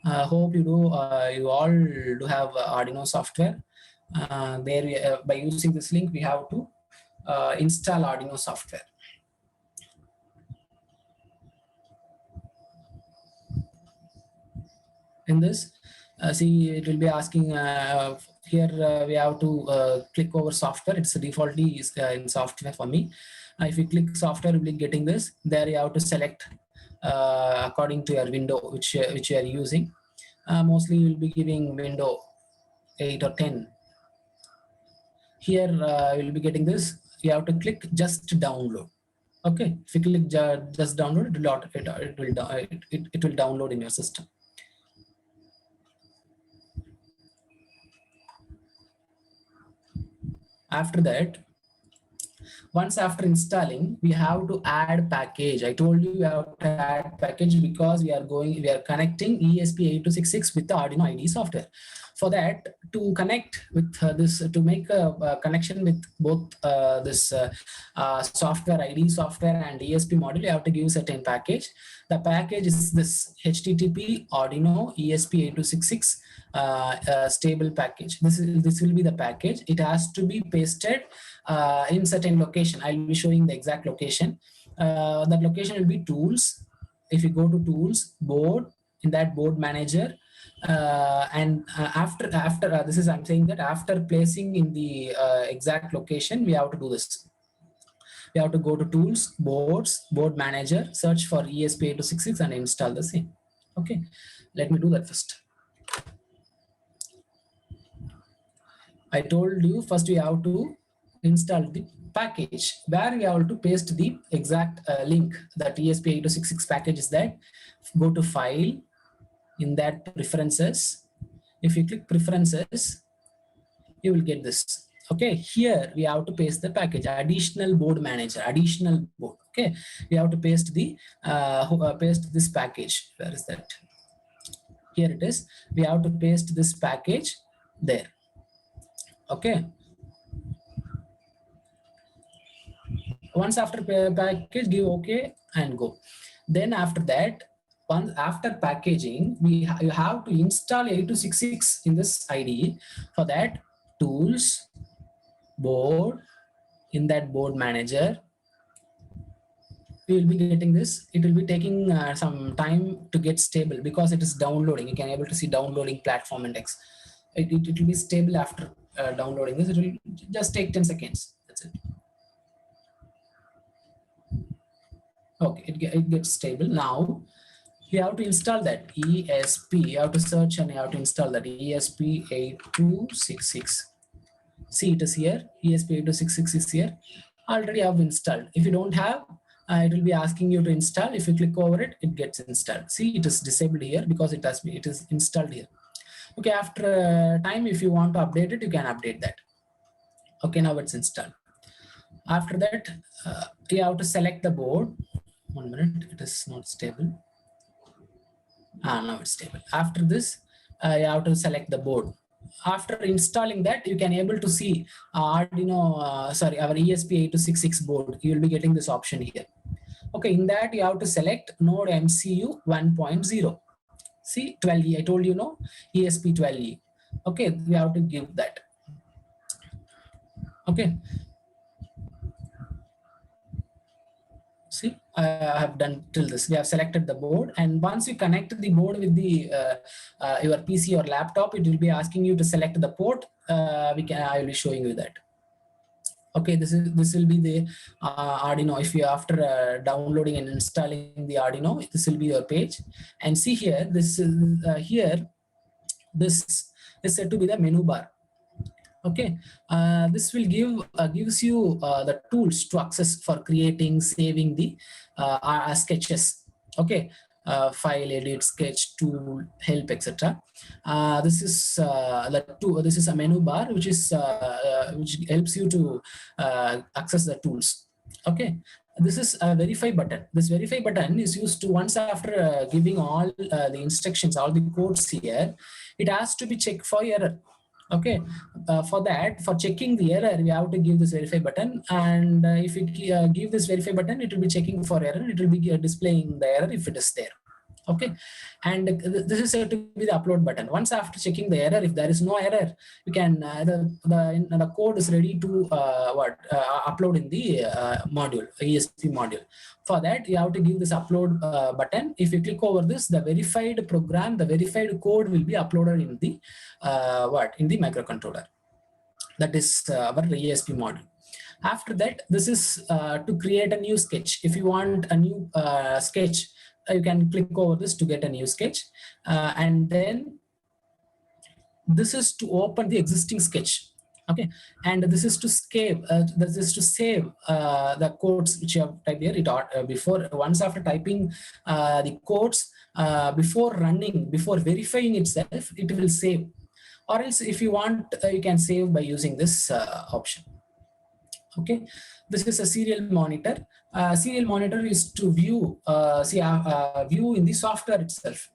Hope you do. You all do have Arduino software. By using this link, we have to install Arduino software. In this, see, it will be asking here we have to click over software. It's defaultly in software for me. If you click software, you'll be getting this. There you have to select according to your window which you are using. Mostly you'll be giving window 8 or 10. Here you'll be getting this. You have to click just download. Okay, if you click just download, it will download in your system. After that, once after installing, we have to add package. I told you we have to add package because we are connecting ESP8266 with the Arduino IDE software. For that, to connect with to make a connection with both this software IDE software and ESP module, you have to give certain package. The package is this HTTP Arduino ESP8266 stable package. This will be the package. It has to be pasted in certain location. I'll be showing the exact location. That location will be tools. If you go to tools, board, in that board manager, and after this is, I'm saying that after placing in the exact location, we have to do this. We have to go to tools, boards, board manager, search for ESP8266 and install the same. Okay, let me do that first. I told you first we have to install the package, where we have to paste the exact link. That ESP8266 package is that. Go to file, in that preferences. If you click preferences, you will get this. Okay, here we have to paste the package, additional board manager, additional board. Okay, we have to paste the paste this package. Where is that? Here it is. We have to paste this package there. Okay. Once after package, give OK and go. Then after that, once after packaging, you have to install 8266 in this IDE. For that, tools, board, in that board manager, we will be getting this. It will be taking some time to get stable because it is downloading. You can able to see downloading platform index. It will be stable after downloading this. It will just take 10 seconds. That's it. Okay, it gets stable. Now you have to install that ESP. You have to search and you have to install that ESP8266. See, it is here. ESP8266 is here. Already I have installed. If you don't have, it will be asking you to install. If you click over it, it gets installed. See, it is disabled here because it is installed here. Okay, after time, if you want to update it, you can update that. Okay, now it's installed. After that, you have to select the board. 1 minute, it is not stable. Now it's stable. After this, you have to select the board. After installing that, you can able to see Arduino, our ESP8266 board. You will be getting this option here. Okay, in that you have to select node MCU 1.0. See, 12E, I told you, no, ESP12E. Okay, we have to give that. Okay. See, I have done till this. We have selected the board, and once you connect the board with the your PC or laptop, it will be asking you to select the port. I will be showing you that. Okay, this will be the Arduino. If you after downloading and installing the Arduino, this will be your page. And see here, this is this is said to be the menu bar. Okay, this will gives you the tools to access for creating, saving the sketches. Okay, file, edit, sketch, tool, help, etc. This is This is a menu bar which helps you to access the tools. Okay, this is a verify button. This verify button is used to once after giving all the instructions, all the codes here, it has to be checked for error. Okay, for checking the error, we have to give this verify button, and if you give this verify button, it will be checking for error. It will be displaying the error if it is there. Okay, and this is said to be the upload button. Once after checking the error, if there is no error, you can the code is ready to upload in the module, ESP module. For that, you have to give this upload button. If you click over this, the verified program, the verified code will be uploaded in the in the microcontroller. That is our ESP module. After that, this is to create a new sketch. If you want a new sketch, you can click over this to get a new sketch, and then this is to open the existing sketch. Okay, and this is to save. The codes which you have typed here. Before once after typing the codes before verifying itself, it will save. Or else, if you want, you can save by using this option. Okay, this is a serial monitor. Serial monitor is to view view in the software itself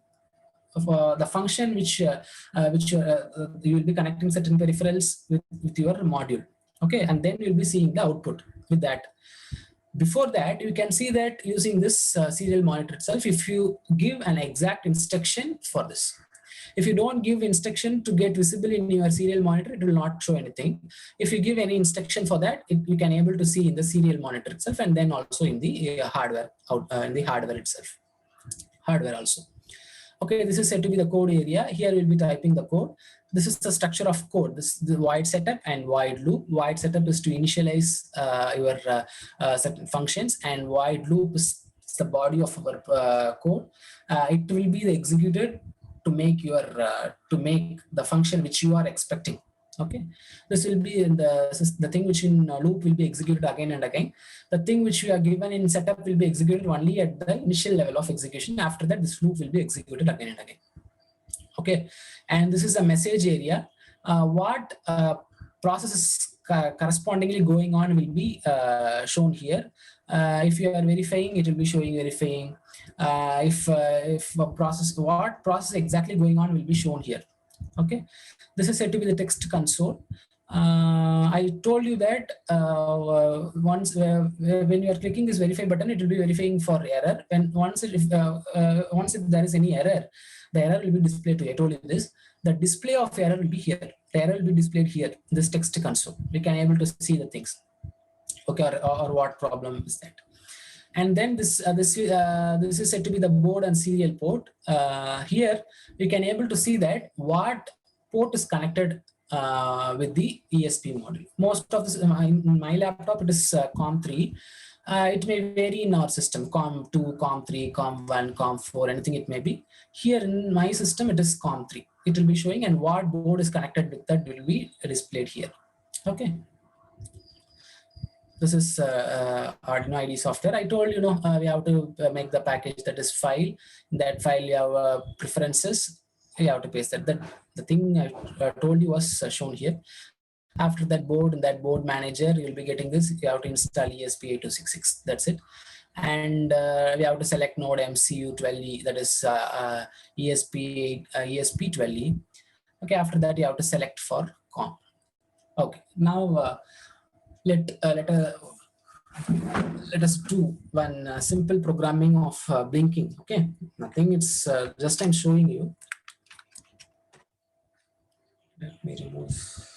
of the function which you will be connecting certain peripherals with your module. Okay, and then you'll be seeing the output with that. Before that, you can see that using this serial monitor itself, if you give an exact instruction for this. If you don't give instruction to get visible in your serial monitor, it will not show anything. If you give any instruction for that, you can able to see in the serial monitor itself, and then also in the hardware itself. Hardware also. Okay, this is said to be the code area. Here we'll be typing the code. This is the structure of code. This is the void setup and void loop. Void setup is to initialize your certain functions, and void loop is the body of our code. It will be executed to make the function which you are expecting. Okay, this will be in the thing which in loop will be executed again and again. The thing which we are given in setup will be executed only at the initial level of execution. After that, this loop will be executed again and again. Okay, and this is a message area. What processes correspondingly going on will be shown here. If you are verifying, it will be showing verifying. What process exactly going on will be shown here. Okay, this is said to be the text console. I told you that once when you are clicking this verify button, it will be verifying for error. And once if there is any error, the error will be displayed to you. I told you this. The display of error will be here. The error will be displayed here. This text console. We can able to see the things. Okay, or what problem is that? And then this is said to be the board and serial port. Here we can able to see that what port is connected with the ESP module. Most of this in my laptop, it is COM3. It may vary in our system, COM2, COM3, COM1, COM4, anything it may be. Here in my system, it is COM3. It will be showing, and what board is connected with that will be displayed here. Okay. This is Arduino IDE software. I told we have to make the package, that is file. In that file you have preferences. You have to paste that. The thing I told you was shown here. After that board, in that board manager, you'll be getting this. You have to install ESP8266. That's it. And we have to select node MCU12E, that is ESP12E. Okay, after that you have to select for Cont. Okay, now let us do one simple programming of blinking. Okay, nothing, it's just I'm showing you. Let me remove.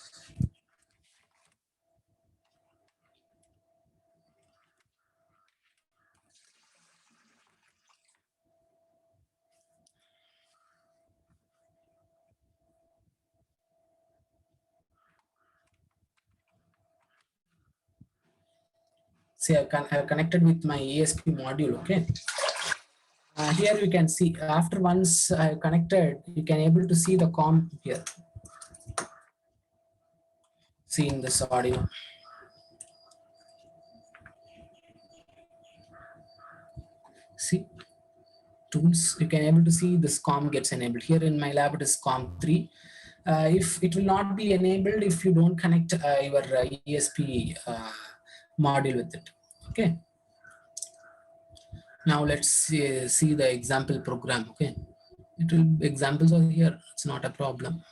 See, I've connected with my ESP module. Okay, here you can see, after once I connected, you can able to see the COM here. See in this audio. See, tools, you can able to see this COM gets enabled. Here in my lab it is COM3. If it will not be enabled if you don't connect your ESP module with it. Okay. Now let's see the example program. Okay, examples are here. It's not a problem.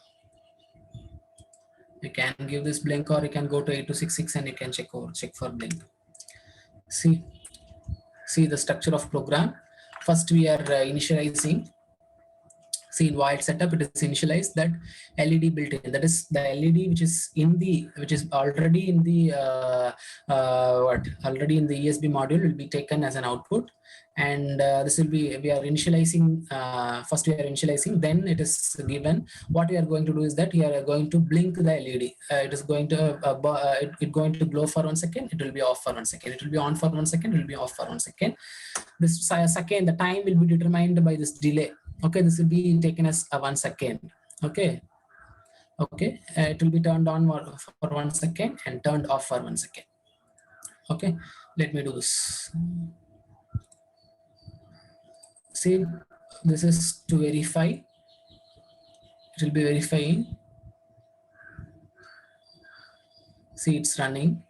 You can give this blink, or you can go to 8266 and you can check for blink. See the structure of program. First we are initializing. See, in while setup, it is initialized that LED built in. That is the LED which is already in the already in the ESB module will be taken as an output, and this will be, we are initializing. First we are initializing, then it is given. What we are going to do is that we are going to blink the LED. It is going to it going to glow for 1 second. It will be off for 1 second. It will be on for 1 second. It will be off for 1 second. This second, the time will be determined by this delay. Okay, this will be taken as a 1 second. Okay, it will be turned on for 1 second and turned off for 1 second. Okay, let me do this. See, this is to verify. It will be verifying. See, it's running.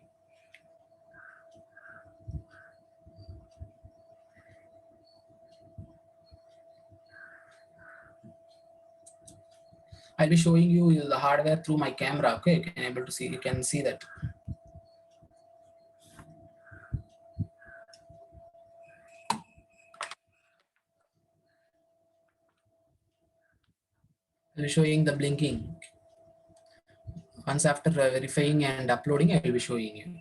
I'll be showing you the hardware through my camera. Okay, you can able to see. You can see that. I'll be showing the blinking. Once after verifying and uploading, I will be showing you.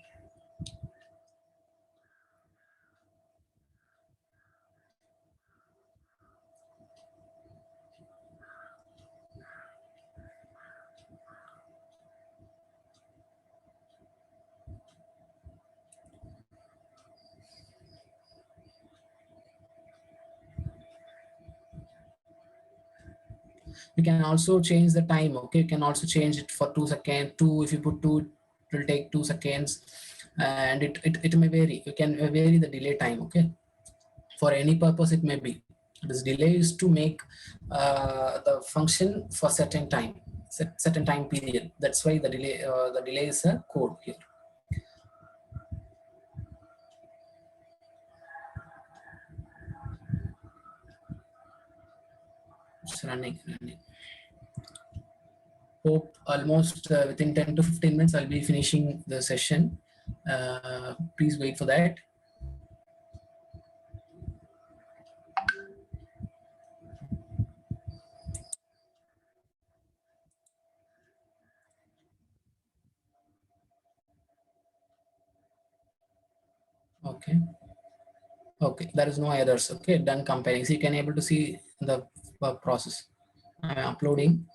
You can also change the time. Okay, you can also change it for 2 seconds. If you put 2, it will take 2 seconds, and it may vary. You can vary the delay time. Okay, for any purpose it may be. This delay is to make the function for certain time, certain time period. That's why the delay is a code here. It's running. Hope almost within 10 to 15 minutes I'll be finishing the session. Please wait for that. Okay. Okay, there is no others. Okay, done comparing. So you can able to see the process. I'm uploading.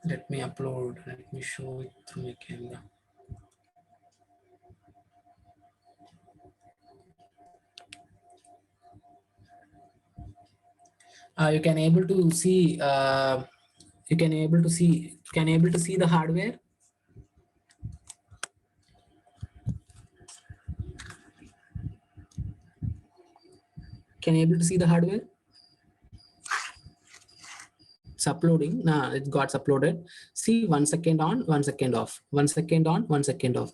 Let me upload. Let me show it through my camera. you can able to see the hardware. Can you able to see the hardware? It's uploading. Nah, it got uploaded. See, 1 second on, 1 second off, 1 second on, 1 second off.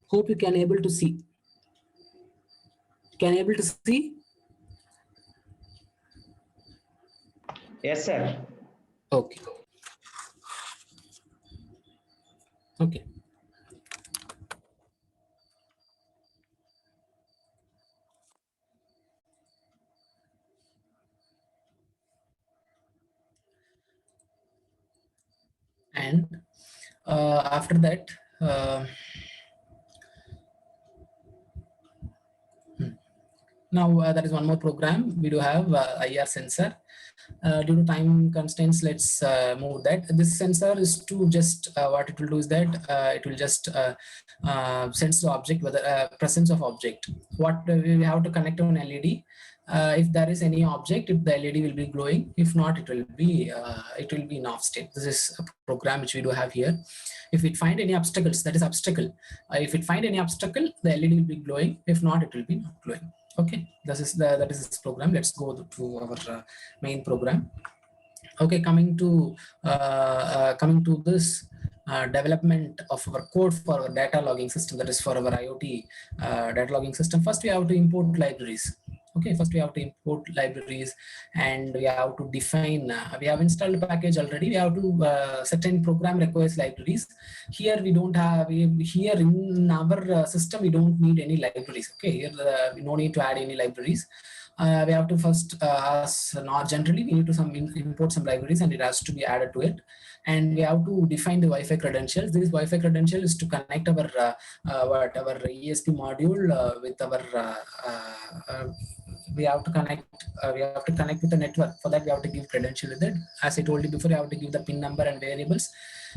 Hope you can able to see. Can you able to see? Yes, sir. Okay. Okay. And after that, now there is one more program. We do have IR sensor. Due to time constraints, let's move that. This sensor is to just what it will do is that it will just sense the object, whether presence of object. What we have to connect to an LED. If there is any object, if the LED will be glowing. If not, it will be in off state. This is a program which we do have here. If it find any obstacles, that is obstacle. If it find any obstacle, the LED will be glowing. If not, it will be not glowing. Okay, that is this program. Let's go to our main program. Okay, coming to this development of our code for our data logging system, that is for our IoT data logging system. First, we have to import libraries. Okay, first we have to import libraries, and we have to define. We have installed a package already. We have to certain program requires libraries. Here we don't have. Here in our system, we don't need any libraries. Okay, here we no need to add any libraries. We have to first not generally we need to import some libraries, and it has to be added to it. And we have to define the Wi-Fi credentials. This Wi-Fi credential is to connect our our ESP module with our we have to connect with the network. For that, we have to give credential with it. As I told you before, you have to give the pin number and variables.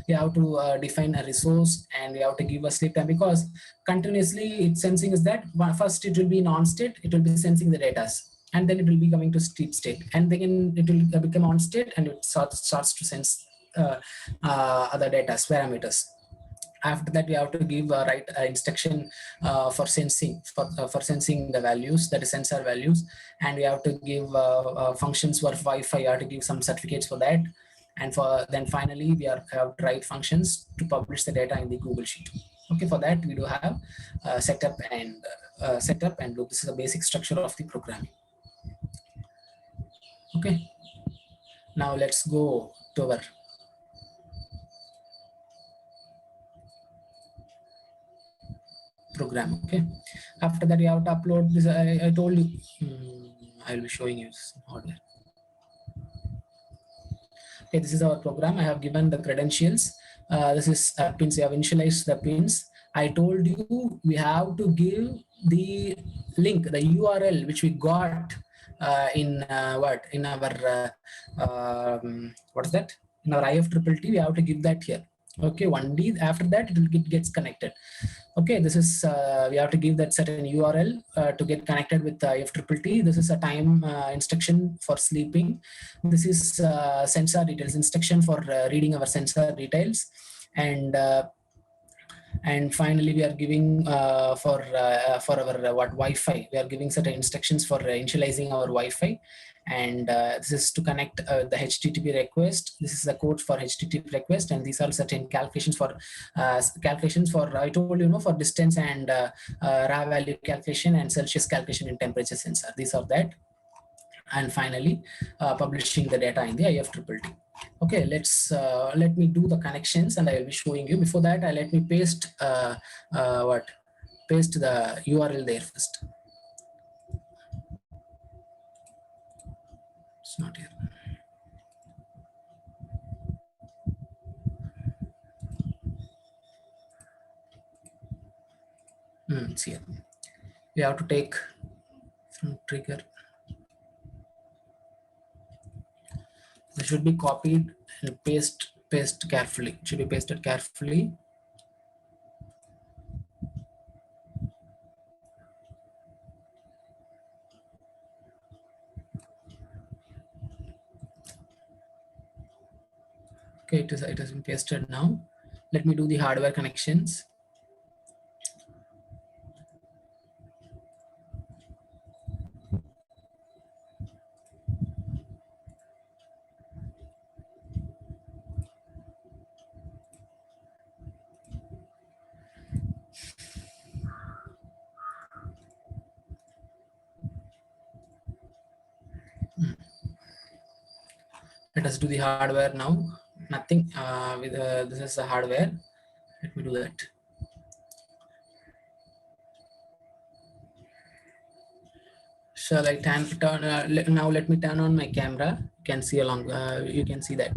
We have to define a resource, and we have to give a sleep time, because continuously it's sensing is that first it will be in on state, it will be sensing the data, and then it will be coming to sleep state, and then it will become on state, and it starts to sense other data parameters. After that, we have to give right instruction for sensing the values, that is sensor values, and we have to give functions for Wi-Fi. You have to give some certificates for that, and then finally we have to write functions to publish the data in the Google Sheet. Okay, for that we do have setup and loop. This is the basic structure of the programming. Okay, now let's go to our program. Okay, after that you have to upload this. I told you I will be showing you some hardware. Okay, this is our program. I have given the credentials. This is pins. You have initialized the pins. I told you we have to give the link, the URL which we got in our what is that, in our IFTTT. We have to give that here. Okay, 1D. After that, it gets connected. Okay, this is we have to give that certain URL to get connected with IFTTT. This is a time instruction for sleeping. This is sensor details instruction for reading our sensor details, and finally we are giving for our Wi-Fi. We are giving certain instructions for initializing our Wi-Fi, and this is to connect the HTTP request. This is the code for HTTP request, and these are certain calculations for I told you, for distance and raw value calculation and Celsius calculation in temperature sensor. These are that, and finally publishing the data in the IFTTT. Okay, let me do the connections, and I will be showing you. Before that, let me paste paste the URL there first. It's not here. It's here. We have to take from trigger. This should be copied and paste carefully. It should be pasted carefully. Okay, it has been pasted now. Let me do the hardware connections. Let us do the hardware now. Nothing with this is the hardware. Let me do that. Shall I turn now? Let me turn on my camera. You can see along. You can see that.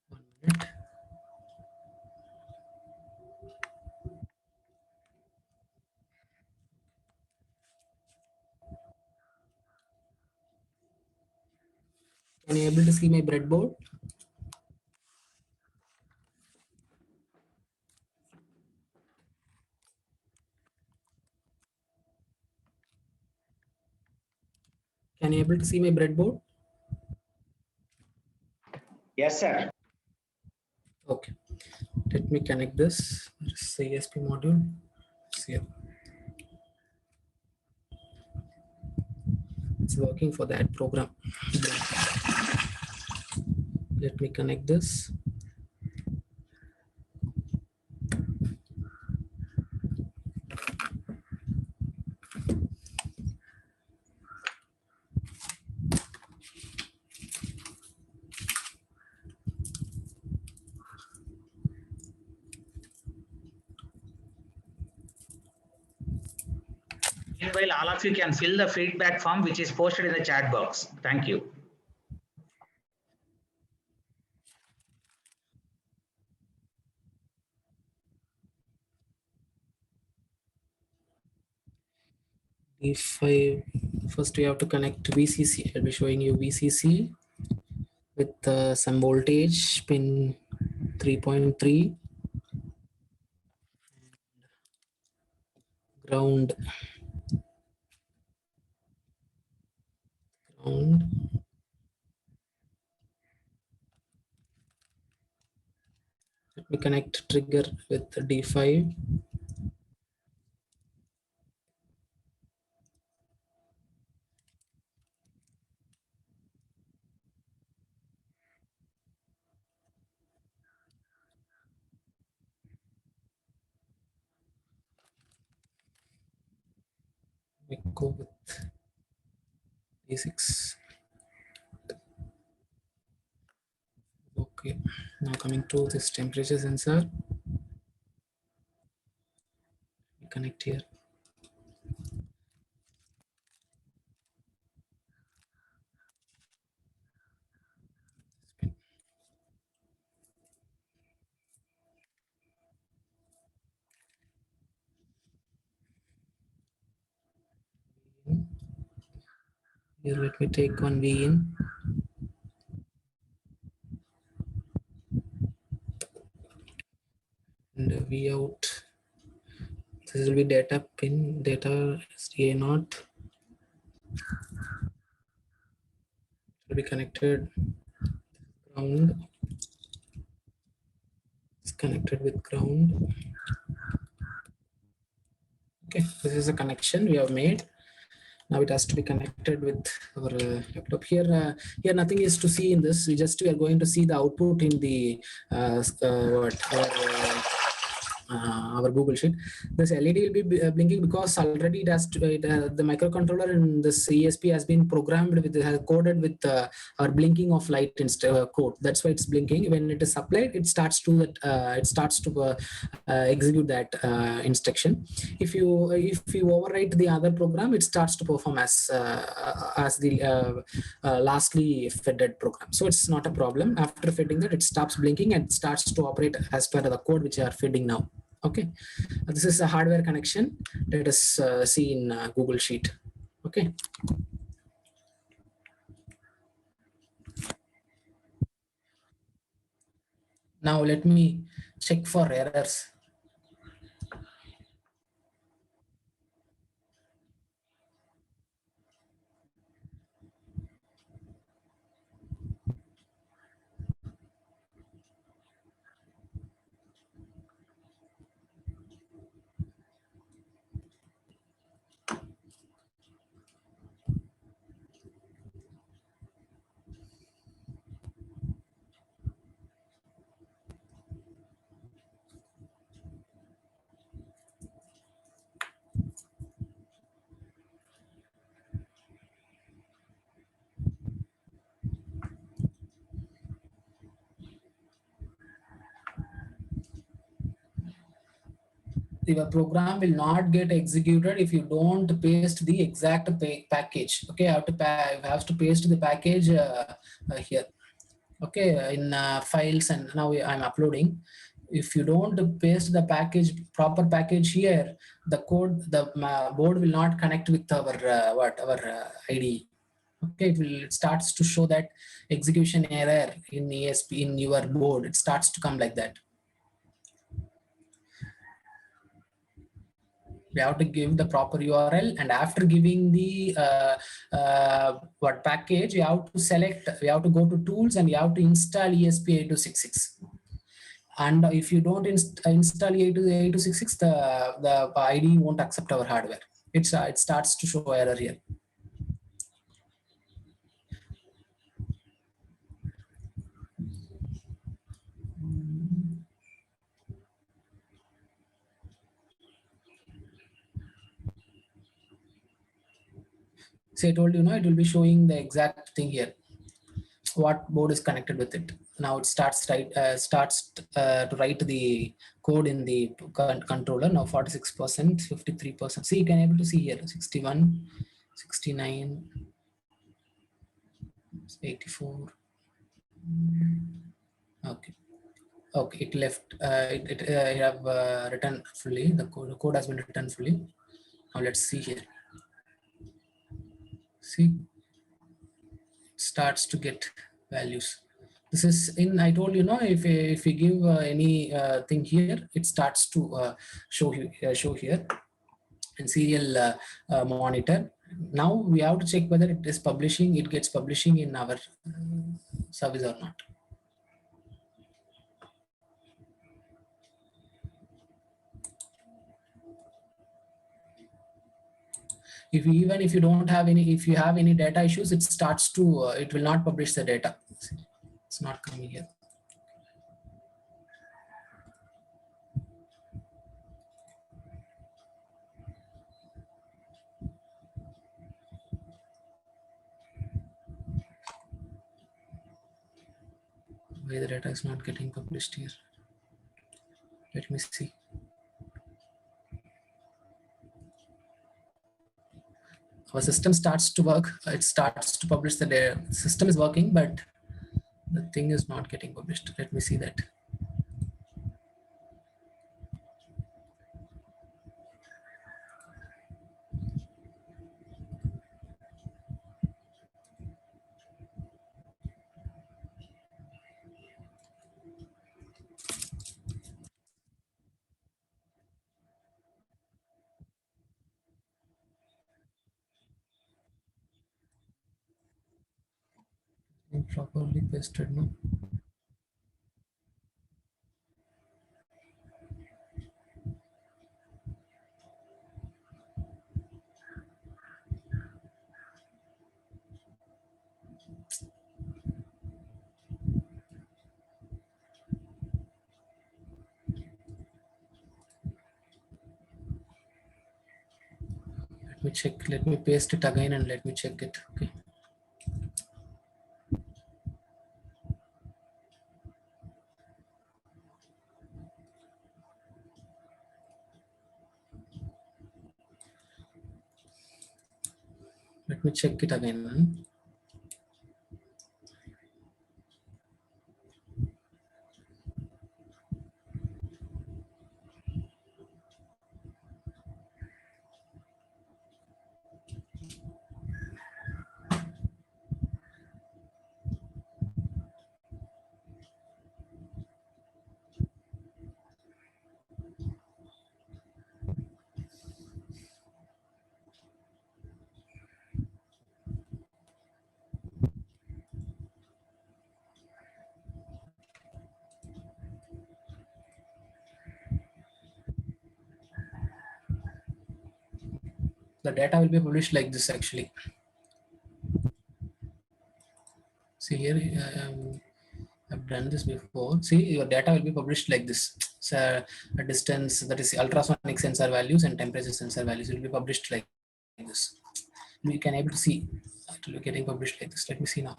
One minute. Can you able to see my breadboard? Can you able to see my breadboard? Yes, sir. Okay. Let me connect this CSP module. See, it's working for that program. Let me connect this. Meanwhile, all of you can fill the feedback form which is posted in the chat box. Thank you. D5. First, we have to connect VCC. I'll be showing you VCC with some voltage pin 3.3, ground. Let me connect trigger with D5. We go with D6. Okay, now coming to this temperature sensor. We connect here. Here, let me take one V in. And V out. This will be data pin, data A0. Will be connected ground. It's connected with ground. Okay, this is a connection we have made. Now it has to be connected with our laptop. Here, here nothing is to see in this. We are going to see the output in the our Google Sheet. This LED will be blinking because already it has to, the microcontroller in this ESP has been programmed with, has coded with our blinking of light code. That's why it's blinking. When it is applied, it starts to execute that instruction. If you overwrite the other program, it starts to perform as the lastly fed program. So it's not a problem. After feeding that, it stops blinking and starts to operate as per the code which you are feeding now. Okay, this is a hardware connection. Let us see in Google Sheet. Okay. Now let me check for errors. your program will not get executed if you don't paste the exact package. Okay, I have to paste the package here. Okay, in files, and now I'm uploading. If you don't paste the package, proper package here, the code, the board will not connect with our our IDE. Okay, it starts to show that execution error in ESP in your board. It starts to come like that. We have to give the proper URL, and after giving the what package, you have to select, we have to go to tools, and you have to install ESP8266. And if you don't install ESP8266, the IDE won't accept our hardware. It starts to show error here. So I told you, it will be showing the exact thing here, what board is connected with it. Now it starts to write the code in the controller. Now 46%, 53%. See, you can able to see here 61, 69, 84. Okay. Okay, it left. It have written fully. The code has been written fully. Now let's see here. See, it starts to get values. This is in, I told you, if we give any thing here, it starts to show here in serial monitor. Now we have to check whether it is publishing. It gets publishing in our service or not. Even if you don't have any, if you have any data issues, it starts to it will not publish the data. It's not coming here. Why the data is not getting published here? Let me see. Our system starts to work. It starts to publish the data. The system is working, but the thing is not getting published. Let me see that. Properly pasted, no? Let me check. Let me paste it again and let me check it. Okay. Let me check it again. The data will be published like this actually. See here, I've done this before. See, your data will be published like this. So a distance, that is ultrasonic sensor values and temperature sensor values will be published like this. You can able to see it will be getting published like this. Let me see now.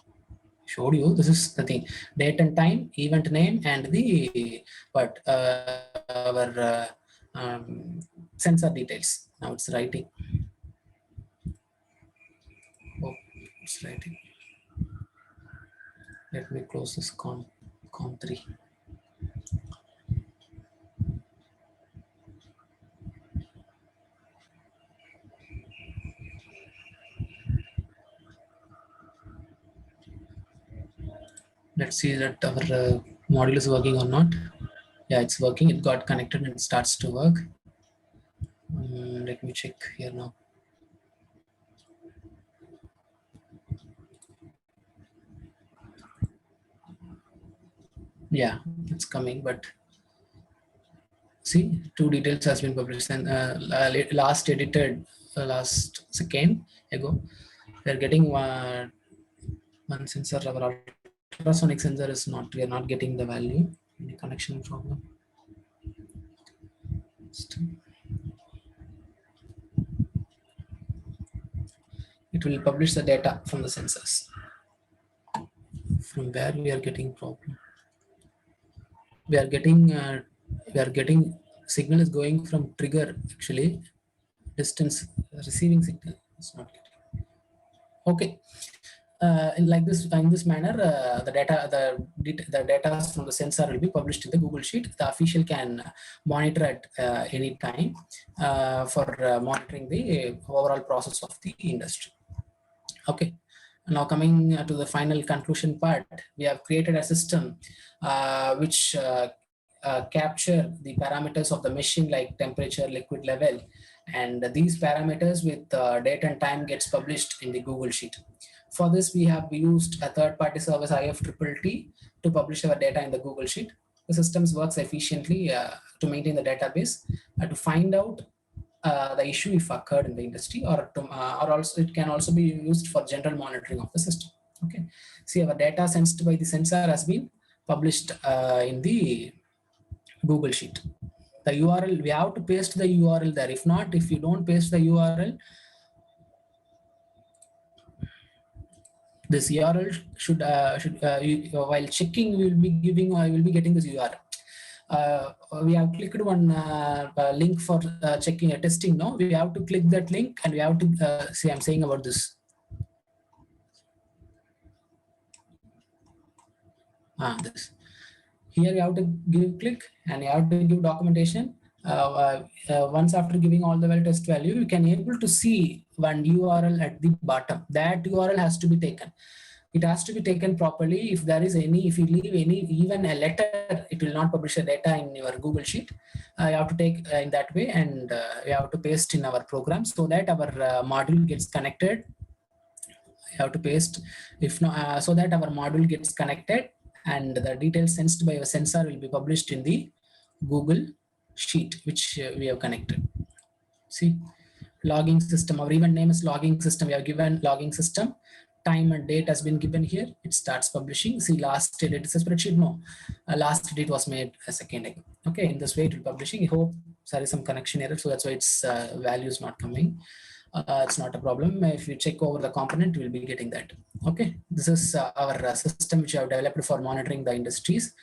Showed you, this is the thing, date and time, event name, and the our sensor details. Now it's writing. Oh, it's writing. Let me close this Cont 3. Let's see that our module is working or not. Yeah, it's working. It got connected and it starts to work. Let me check here now. Yeah, it's coming, but see, 2 details has been published and last edited last second ago. They're getting one sensor. Our ultrasonic sensor is not. We are not getting the value. Any connection problem? It will publish the data from the sensors. From where we are getting problem? We are getting signal is going from trigger, actually distance receiving signal. It's not getting. Okay. In this manner, the data from the sensor will be published in the Google Sheet. The official can monitor at any time for monitoring the overall process of the industry. Okay. Now coming to the final conclusion part, we have created a system which capture the parameters of the machine like temperature, liquid level, and these parameters with date and time gets published in the Google Sheet. For this, we have used a third-party service IFTTT to publish our data in the Google Sheet. The system works efficiently to maintain the database, to find out the issue if occurred in the industry, or also it can also be used for general monitoring of the system. Okay, see, our data sensed by the sensor has been published in the Google Sheet. The URL, we have to paste the URL there. If not, if you don't paste the URL, this URL should while checking, we will be giving, I will be getting this URL. We have clicked one link for checking testing. No, we have to click that link and we have to see. I'm saying about this. This. Here you have to give click and you have to give documentation. Once after giving all the well test value, you can able to see one URL at the bottom. That URL has to be taken. It has to be taken properly. If there is any, if you leave any, even a letter, it will not publish the data in your Google Sheet. You have to take in that way, and you have to paste in our program so that our module gets connected. You have to paste, if not, so that our module gets connected, and the details sensed by your sensor will be published in the Google Sheet, which we have connected. See, logging system, our event name is logging system. We have given logging system. Time and date has been given here. It starts publishing. See, last date is a spreadsheet. No, last date was made a second ago. Okay, in this way it will publishing. I hope there is some connection error, so that's why its value is not coming. It's not a problem. If you check over the component, you will be getting that. Okay, this is our system which I have developed for monitoring the industries.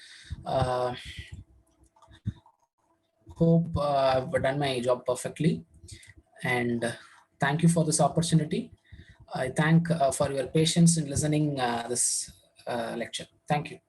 Hope I've done my job perfectly, and thank you for this opportunity. I thank for your patience in listening this lecture. Thank you.